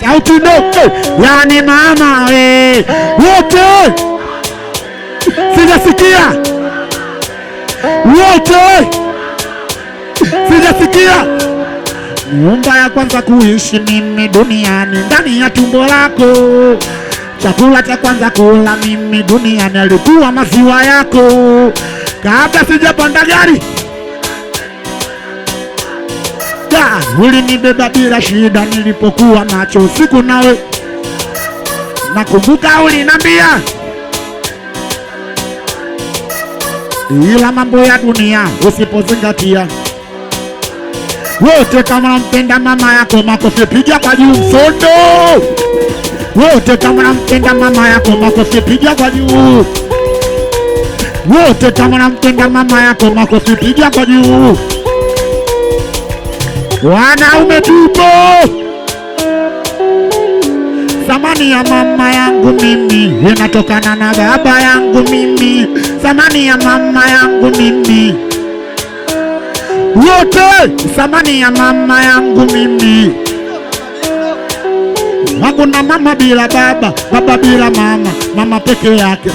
Sauti ndogo yani mama we wote sijasikia wote sijasikia. Nyumba ya kwanza kuishi mimi duniani ndani ya tumbo lako. Chakula cha kwanza kula mimi duniani alikuwa maziwa yako. Kabla sijapanda gari ulinibeba bila shida nilipokuwa macho usiku nawe. Nakumbuka ulinambia ila mambo ya dunia usipozingatia. Wote kama nampenda mama yako, makofi piga kwa juu. Msondo wote kama nampenda mama yako, makofi piga kwa juu. Wote kama nampenda mama yako, makofi piga kwa juu. Wanaume tupo. Thamani ya mama yangu mimi inatokana na baba yangu mimi. Thamani ya mama yangu mimi wote. Thamani ya mama yangu mimi. Hakuna mama bila baba, baba bila mama, mama peke yake.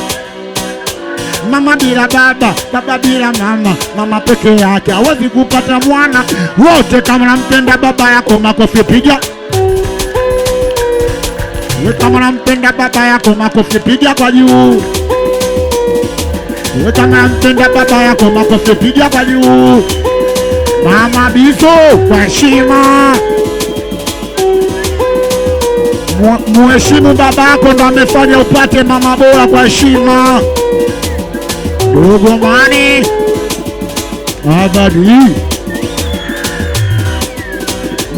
Mama bila baba, baba bila mama, mama peke yake hawezi kupata mwana. Wote kama nampenda baba yako, makofi piga. Wewe kama nampenda baba yako, makofi piga kwa juu. Wewe kama nampenda baba yako, makofi piga kwa juu. Mama Bizo kwa heshima. Muheshimu baba yako, ndo amefanya upate mama bora kwa heshima. Dogo mani abadi.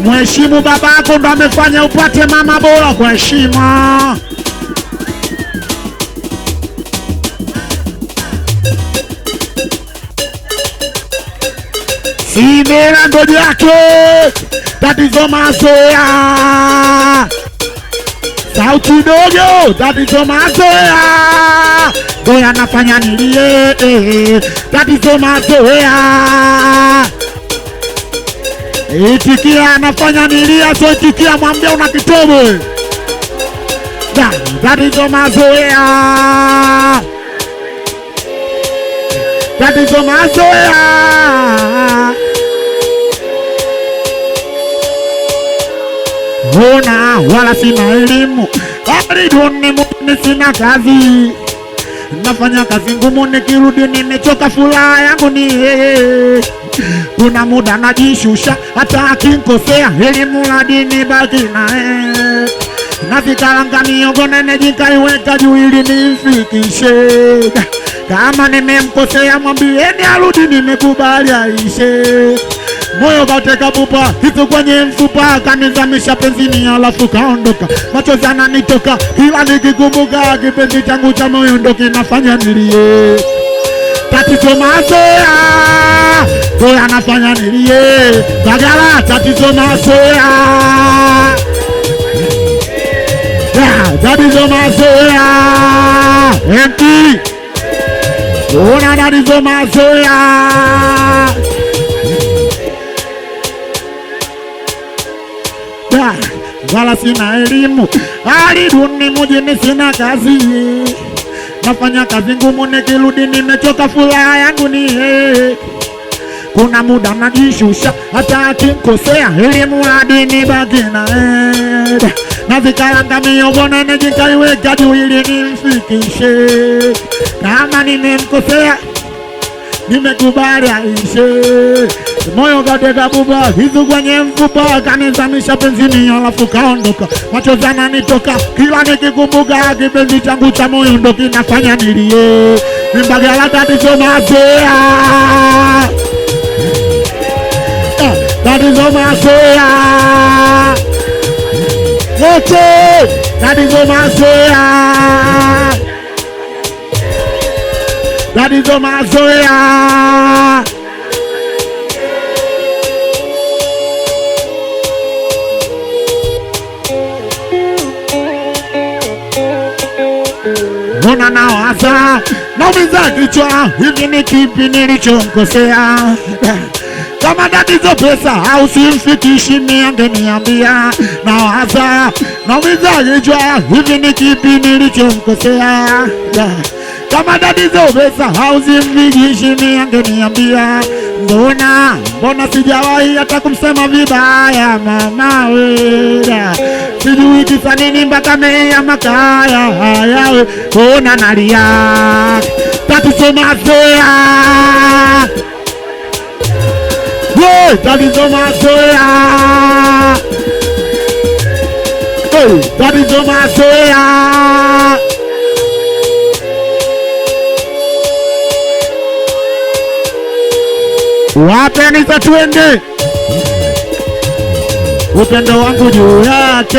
Muheshimu baba yako, ndo amefanya upate mama bora kwa heshima. Simela ndo yake tatizo mazoea. Sauti dogo tatizo mazoea. Doya nafanya nilie tatizo mazoea. Itikia nafanya nilia, so itikia mwambia una kitobo. Tatizo mazoea. Tatizo mazoea. Ona wala sina elimu, ariduni muni sina kazi. Nafanya kazi ngumu, nikirudi nimechoka, furaha yangu ni kuna muda najishusha, hata akinkosea elimu la dini baki nae. nazikaranga miogo nene jikaiweka juu ili nifikishe. Kama nimemkosea mwambieni arudi, nimekubali aishe. Moyo kauteka pupa, kitu kwenye mfupa, kanizamisha penzini alafu kaondoka. Machozi yananitoka ila nikikumbuka kipenzi changu cha moyo ndo kinafanya nilie. Tatizo mazoea, ndo yanafanya nilie. Bagala tatizo mazoea, tatizo mazoea. Empty, ona tatizo mazoea. Wala sina elimu, hali duni mjini sina kazi. Nafanya kazi ngumu nikirudi nimechoka, furaha yangu ni kuna muda najishusha hata akikosea, elimu hadi nibaki na nazikaranga miogo nene jikaiweka juu ili nimfikishe. Kama nimemkosea nimekubali aishe. Moyo kauteka pupa, kitu kwenye mfupa, kanizamisha penzini alafu kaondoka. Machozi yananitoka kila nikikumbuka kipenzi changu cha moyo ndo kinafanya nilie. Mbagala tatizo mazoea, tatizo mazoea. Wote tatizo mazoea, tatizo mazoea. Mbona nawaza naumiza kichwa, hivi ni kipi nilichomkosea? Kama tatizo pesa au simfikishi angeniambia. Nawaza naumiza kichwa, hivi ni kipi nilichomkosea? Kama tatizo pesa au simfikishi angeniambia. Mbona sijawahi hata kumsema vibaya mama we. Sijui kisa nini mpaka meya makaya haya we. Ona nalia, tatizo mazoea, tatizo mazoea, tatizo mazoea. Wapeni za twende, upendo wangu juu yake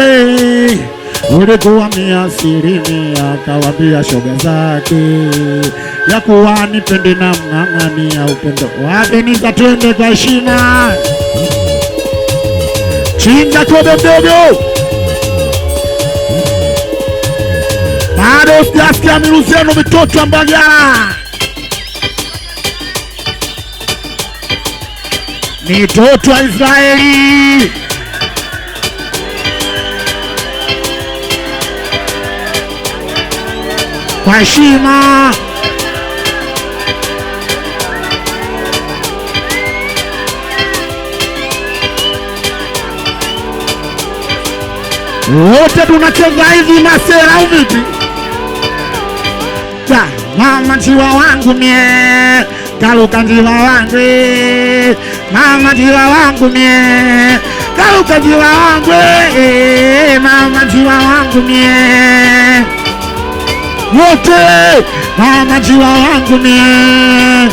ulikuwa 100%. Kawambia shoga zake ya kuwa nipende na mng'ang'ania upendo. Wapeni za twende kwa heshima, chinja kobe mdogo. Bado sijasikia miruziano mitoto wa Mbagala, mitoto wa Israeli. Kwa heshima, wote tunacheza hivi masera au vipi? Mama njiwa wangu mie, kaluka njiwa wangu. Mama njiwa wangu mie, kaluka njiwa wangu. Mama njiwa wangu mie, wote mama njiwa wangu mie.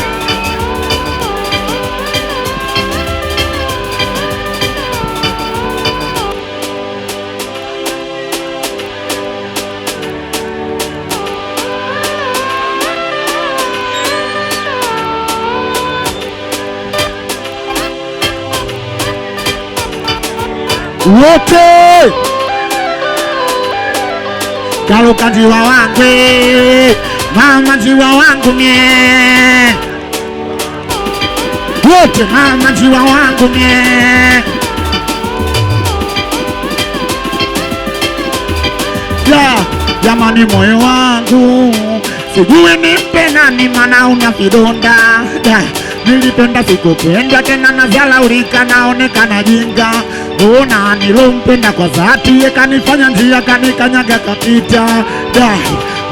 Wote kaluka njiwa wangu, mama njiwa wangu mie. Wote mama njiwa wangu mie. Jamani moyo wangu sijui nimpe nani, mana una vidonda. Nilipenda sikupenda tena, nazalaulika naonekana jinga. Ona nilompenda kwa dhati, kanifanya njia kanikanyaga kapita.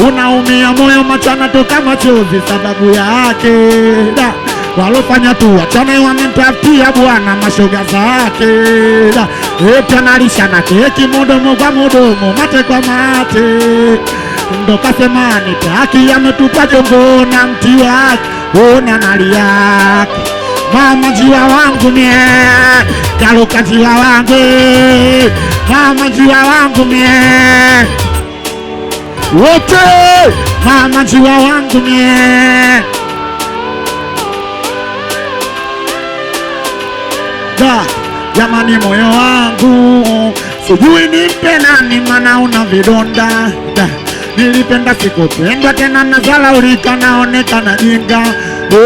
Unaumia moyo, macho yanatoka machozi sababu yake. walofanya tu wachane wamemtafutia bwana mashoga zake. Eti analisha na keki mudomo kwa mudomo, mate kwa mate, ndo kasema nitaki, ametupa jongo na mti wake, ona nali yake. Mama jiwa wangu mie, kaluka jiwa wangu, mama jiwa wangu mie, wote mama jiwa wangu mie. Da, jamani moyo wangu sijui nimpe nani, mana una vidonda. Da, nilipenda sikupendwa tena, nazalaulika naonekana jinga.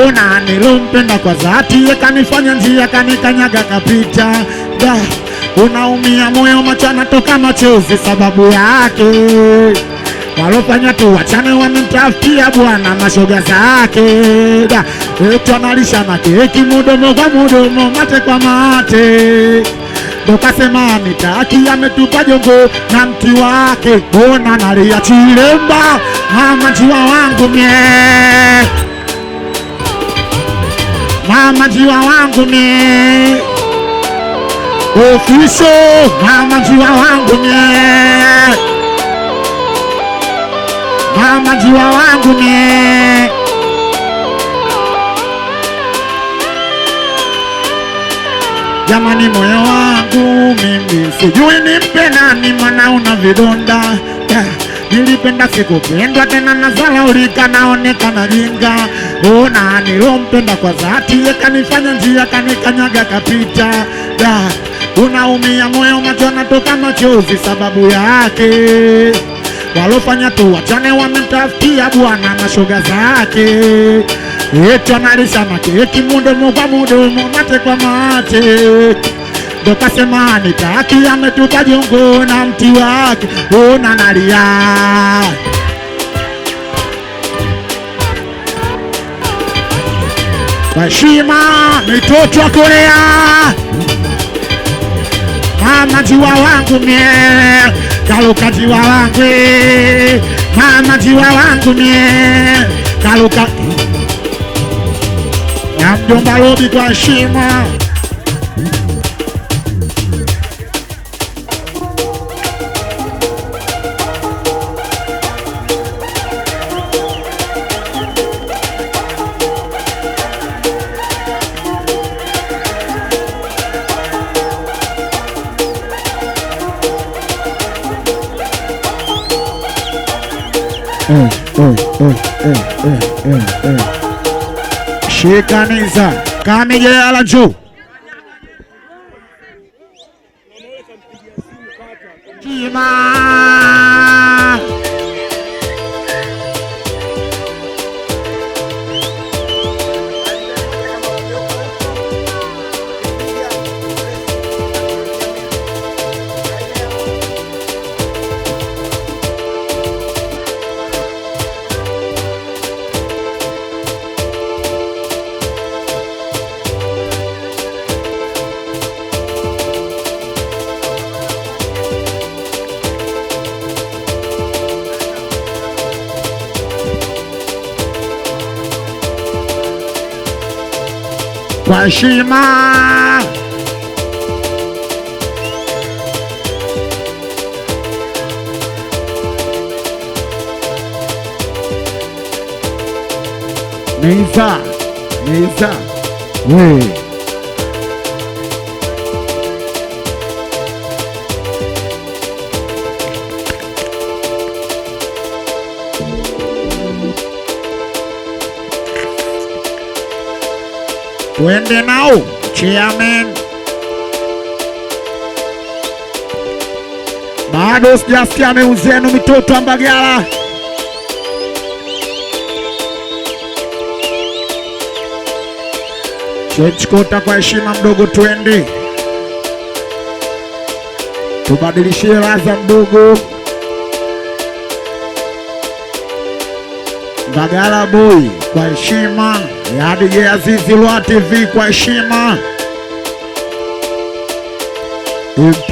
Ona nilompenda kwa dhati, kanifanya njia kanikanyaga kapita. Da, unaumia moyo, machana toka machozi sababu yake. Walofanya tu wachane wamemtafutia bwana mashoga zake. Da, eti analisha na keki mudomo kwa mudomo, mate kwa mate, ndo kasema nitaki, ametupa jongo na mti wake, ona nalia chilemba. Mama jiwa wangu mie, mama jiwa wangu mie, ofisho mama jiwa wangu mie, mama jiwa wangu mie. Jamani moyo wangu mimi sijui nimpe nani, mana una vidonda. Nilipenda sikupendwa tena, nazalaulika naonekana jinga. Ona nilompenda kwa dhati, kanifanya njia kanikanyaga kapita. Da, unaumia moyo, macho natoka machozi sababu yake. Walofanya tu wachane wamemtafutia bwana mashoga zake. Eti analisha na keki mudomo kwa mudomo, mate kwa mate, ndo kasema nitaki, ametupa jongo na mti wake, ona nalia. Kwa heshima mitoto wa Korea, mama jiwa wangu mie, kaluka jiwa wangu, mama jiwa wangu mie, kaluka na mjomba Robi kwa heshima. Shikaniza kamije ala juu Kima kwa heshima. Niza we twende nao chairman, bado sijasikia meuzenu mitoto wa Mbagala. Chechkota kwa heshima mdogo, twende tubadilishie raza mdogo. Mbagala boy kwa heshima, Yadi Azizi Lwa TV kwa heshima, MP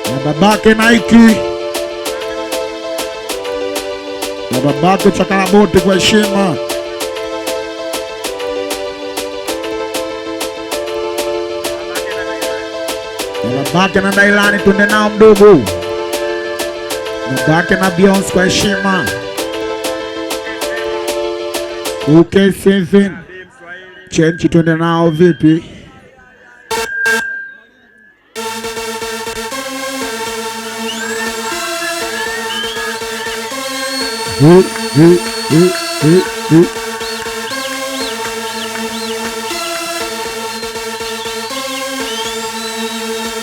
na babake Naiki na babake Chakalabote kwa heshima, Babake na Dailani twende nao mdogo. Babake na Beyonce kwa heshima. UK7 Chenchi twende nao vipi?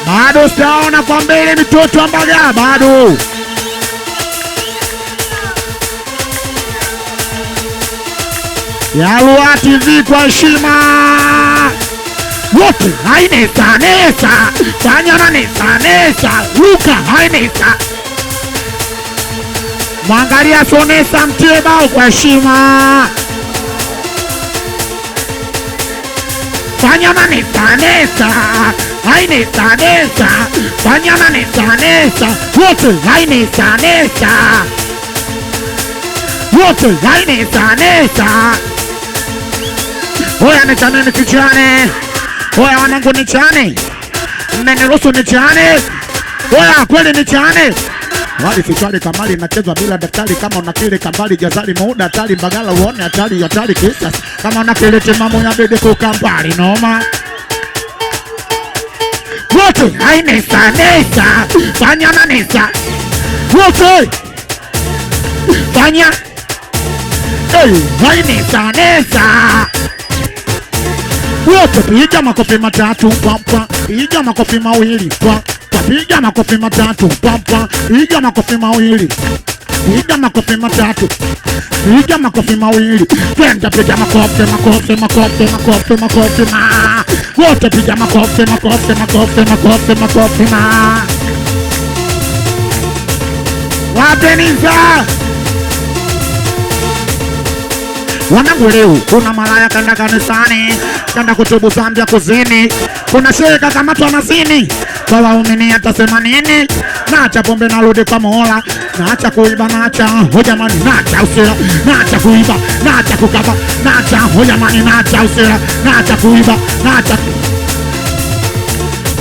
Bado sijaona kwa mbele mitoto wa Mbagala bado. Yalua TV kwa heshima. Wote hainesa nesa. Fanya na nesa nesa. Luka hainesa. Mwangalia sonesa mtie bao kwa heshima. Fanya na nesa nesa. Hainesa nesa. Fanya na nesa nesa. Wote hainesa nesa. Wote hainesa nesa. Oya nichane nikichane. Oya wanangu nichane. Mmeniruhusu nichane. Oya kweli nichane. Wali fichwali kamali nachezwa bila daktari. Kama unakile kambali jazali muuda hatari. Mbagala uone hatari hatari kisa. Kama unakile timamu ya bide kukambali noma. Wote hainesa nesa. Fanya na nesa. Wote fanya. Hainesa nesa. Wote piga makofi matatu papa, piga makofi mawili papa, piga makofi matatu papa, piga makofi mawili, piga makofi matatu, piga makofi mawili, twende piga makofi makofi makofi makofi makofi ma, wote piga makofi makofi makofi makofi makofi ma. Wapeniza wanangu leo kuna malaya kanda kanisani, kanda kutubu Zambia kuzini, kuna shehe kakamatwa na zini, kwa waumini atasema nini? Naacha pombe narudi kwa Mola, naacha kuiba naacha hojamani, naacha usira, naacha kuiba, naacha kukaba, naacha hojamani, naacha usira, naacha kuiba, naacha.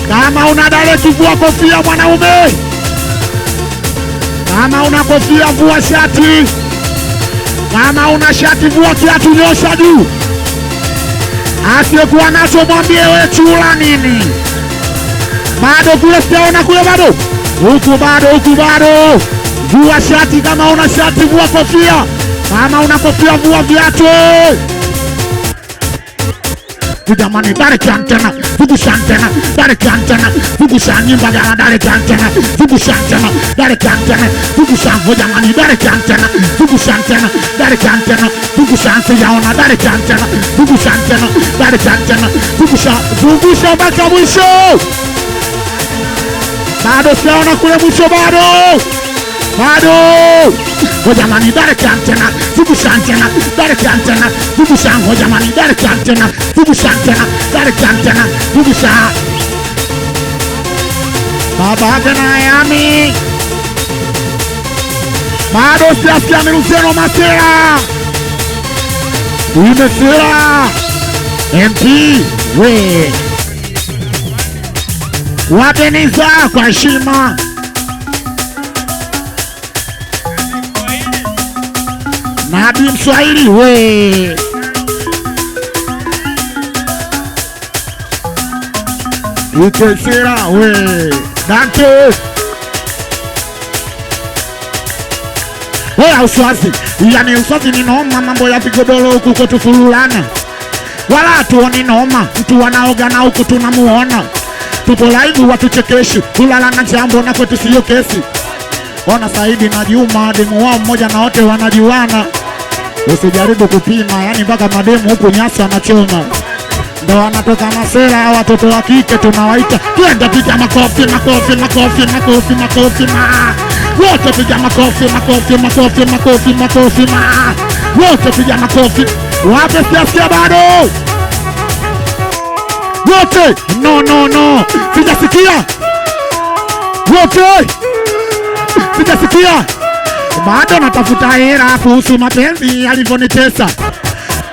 Kama una dale tuvua kofia mwanaume, kama una kofia vua shati, kama una shati vua kiatu nyosha juu. Asiyekuwa nacho mwambie we chula nini. Bado kule sijaona kule bado. Huku bado huku bado. Vua shati kama una shati vua kofia. Kama una kofia vua viatu. Kujamani dare kiantena, fuku shantena, dare kiantena, fuku shanyi Mbagala dare kiantena, fuku shantena, dare kiantena, fuku shanho jamani dare kiantena, fuku shantena, dare kiantena, fuku shanse yaona dare kiantena, fuku shantena, dare kiantena, fuku sha mpaka mwisho. Bado sijaona kule mwisho bado. Bado. Hojamani dare kiantena, fuku shantena, dare kiantena, fuku shan hojamani dare kiantena, fuku shantena, dare kiantena, fuku shan. Baba gana yami. Bado siasikia miruzeno masera. Imesera. MP we. Wapeniza kwa heshima. Nabii Mswahili we. Ukesera we. Dante. Oya uswazi. Yani uswazi ni noma, mambo ya vigodoro huku kwetu fululana. Wala tuoni noma, mtu wanaoga na huku tunamuona. Tupo live watuchekeshi, kulala na jambo na kwetu siyo kesi. Ona Saidi na Juma, demu wao mmoja na wote wanajuana. Usijaribu kupima, yani mpaka mademu huku Nyasa anachoma. Ndo wanatoka masera, watoto wa kike tunawaita. Twende piga makofi, makofi, makofi, makofi, makofi ma. Wote piga makofi, makofi, makofi, makofi, makofi ma. Wote piga makofi. Wape siasikia bado. Wote, no, no, no. Sijasikia. Wote. Sijasikia. Bado natafuta hela kuhusu mapenzi alivyonitesa.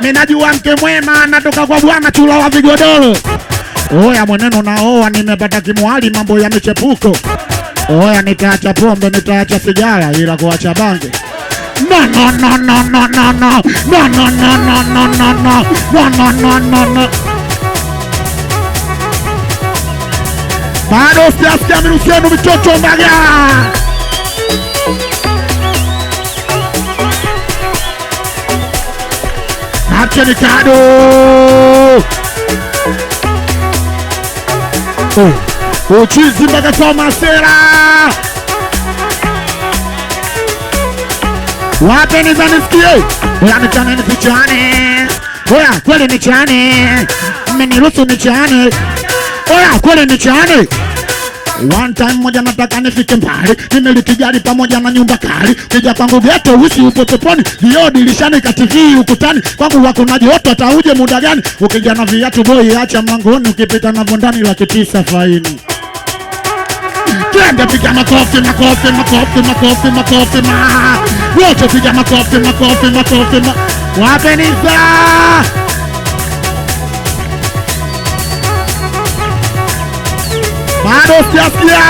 Mimi najua mke mwema natoka kwa bwana chula wa vigodoro. Oya mweneno naoa, nimepata kimwali, mambo ya michepuko. Oya nitaacha pombe, nitaacha sigara, ila kuacha bange. No no no no no no no no no no no no no no no no no no. Bado sijasikia mirusi yenu mitoto mbaga. Acheni kado. Uchizi mpaka kwa masera. Wape nizanisikie. Oya nichane nifichane. Oya kweli nichane. Mmeniruhusu nichane. Oya kweli nichane. One time moja nataka nifike mbali, nimiliki gari pamoja na nyumba kali. Kija kwangu ghetto usi upo peponi, vioo dirishani ka TV ukutani. Kwangu wako na joto atauje muda gani? Ukija na viatu boy acha mlangoni, ukipita na vondani laki 9 faini. Twende piga makofi makofi makofi makofi makofi ma. Wote piga makofi makofi makofi ma. Wape niza. Bado sijasikia.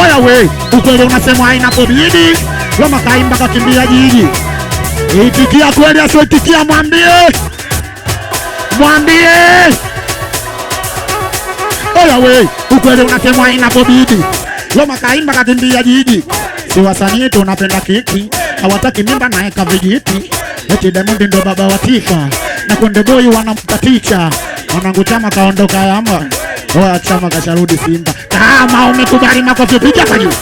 Oya we, ukweli unasema inapobidi. Loma kaimba kakimbia jiji. Itikia kweli asioitikia mwambie. Mwambie. Oya we, ukweli unasema inapobidi. Loma kaimba kakimbia jiji. Si wasanii tunapenda kiki, hawataki mimba na eka vijiti. Eti Diamond ndo baba wa Tifa, na Konde Boy wanamkaticha. Mwanangu Chama kaondoka Yanga. Oya Chama kasharudi Simba. Kama umekubali makofi piga kwa juu.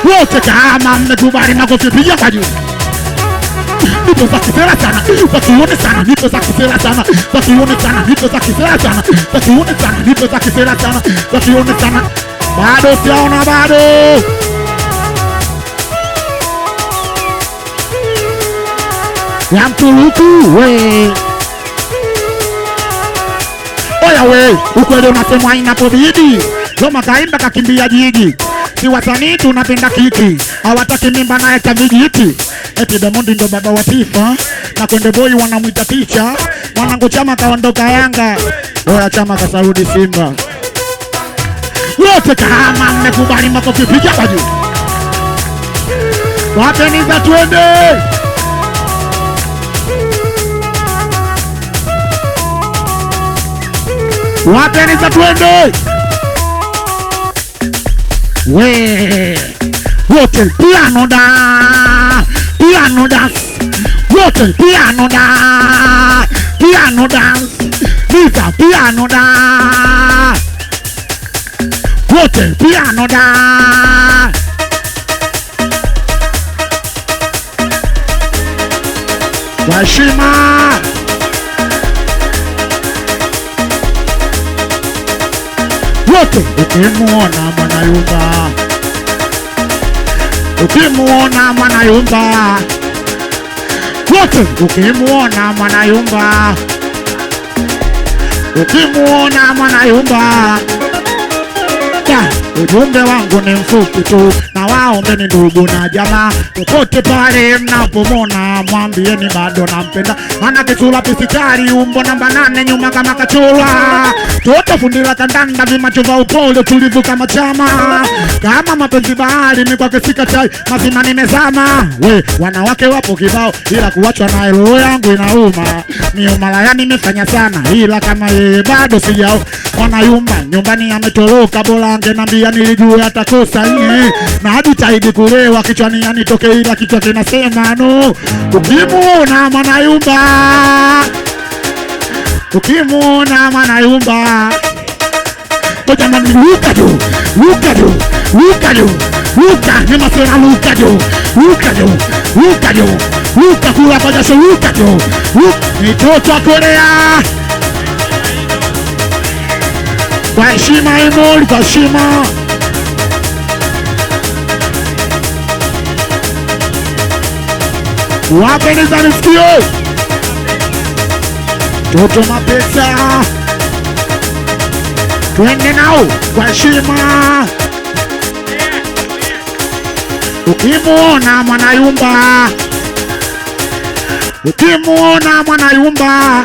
Wote kama mmekubali makofi piga kwa juu. Nipo za kisera sana, za kione sana, nipo za kisera sana, za kione sana, nipo za kisera sana, za kione sana, nipo za kisera sana, za kione sana. Bado siaona bado. Ya mtuluku we. Oya we, ukweli unasema inapobidi. Loma kaimba kakimbia jiji. Si wasanii tunapenda kiki, hawataki mimba na eka vijiti. Eti Diamond ndo baba wa Tifa, na Konde Boy wanamwita ticha. Mwanangu Chama kaondoka Yanga. Oya Chama kasarudi Simba. Wote kama mmekubali makofi piga kwa juu. Wape niza twende. Wape niza twende. We. Wote piano da. Piano dance. Wote piano da. Piano dance. Niza piano da. Wote piano da. Washima. Wote ukimuona Mwanayumba, ukimuona Mwanayumba, wote ukimuona Mwanayumba, ukimuona Mwanayumba. Ujumbe wangu ni mfupi tu, na waombe ni ndugu na jamaa. Popote pale mnapomona mwambieni bado nampenda. Ana kisura pisikari, umbo namba 8 nyuma kama kachula. Toto fundila kandanda, vimacho vya upole tulivu kama Chama. Kama mapenzi bahari ni kwa kisika chai, mazima nimezama. We, wanawake wapo kibao, ila kuachwa na roho yangu inauma. Ni umalaya nimefanya sana, ila kama yeye bado sijao. Mwanayumba nyumbani ametoroka, bora angenambia nilijua atakosa yeye. Na hajitahidi kulewa kichwani anitoke, ila kichwa kinasema no. Ukimuona Mwanayumba, ukimuona Mwanayumba, jamani luka juu, luka juu, luka juu, luka ni masera luka juu, luka juu, luka juu, luka kula kwa jasho luka juu, ni toto wa Korea. Kwa heshima imoli, kwa heshima. Wape nizanisikio. Toto mapesa. Twende nao kwa heshima. Ukimuona Mwanayumba, ukimuona Mwanayumba,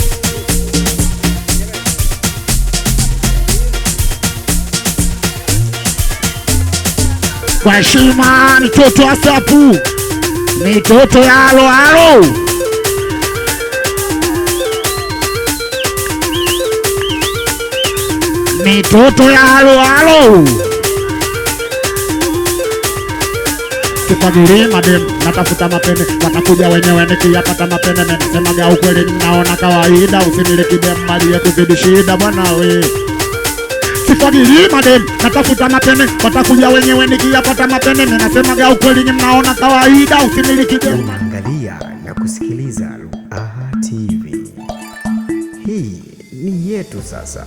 kwa heshima, mitoto wa sapu, mitoto ya halo halo. Mitoto ya halo halo. Sifagiri madem, natafuta mapene, watakuja wenyewe nikiyapata mapene. Menasemaga ukweli mnaona kawaida, usiniliki dem mali yetu zidi shida bwana we. Sifagiri madem, natafuta mapene, watakuja wenyewe nikiyapata mapene. Menasemaga ukweli mnaona kawaida, usiniliki dem. Unaangalia na kusikiliza Aha TV. Hii ni yetu sasa.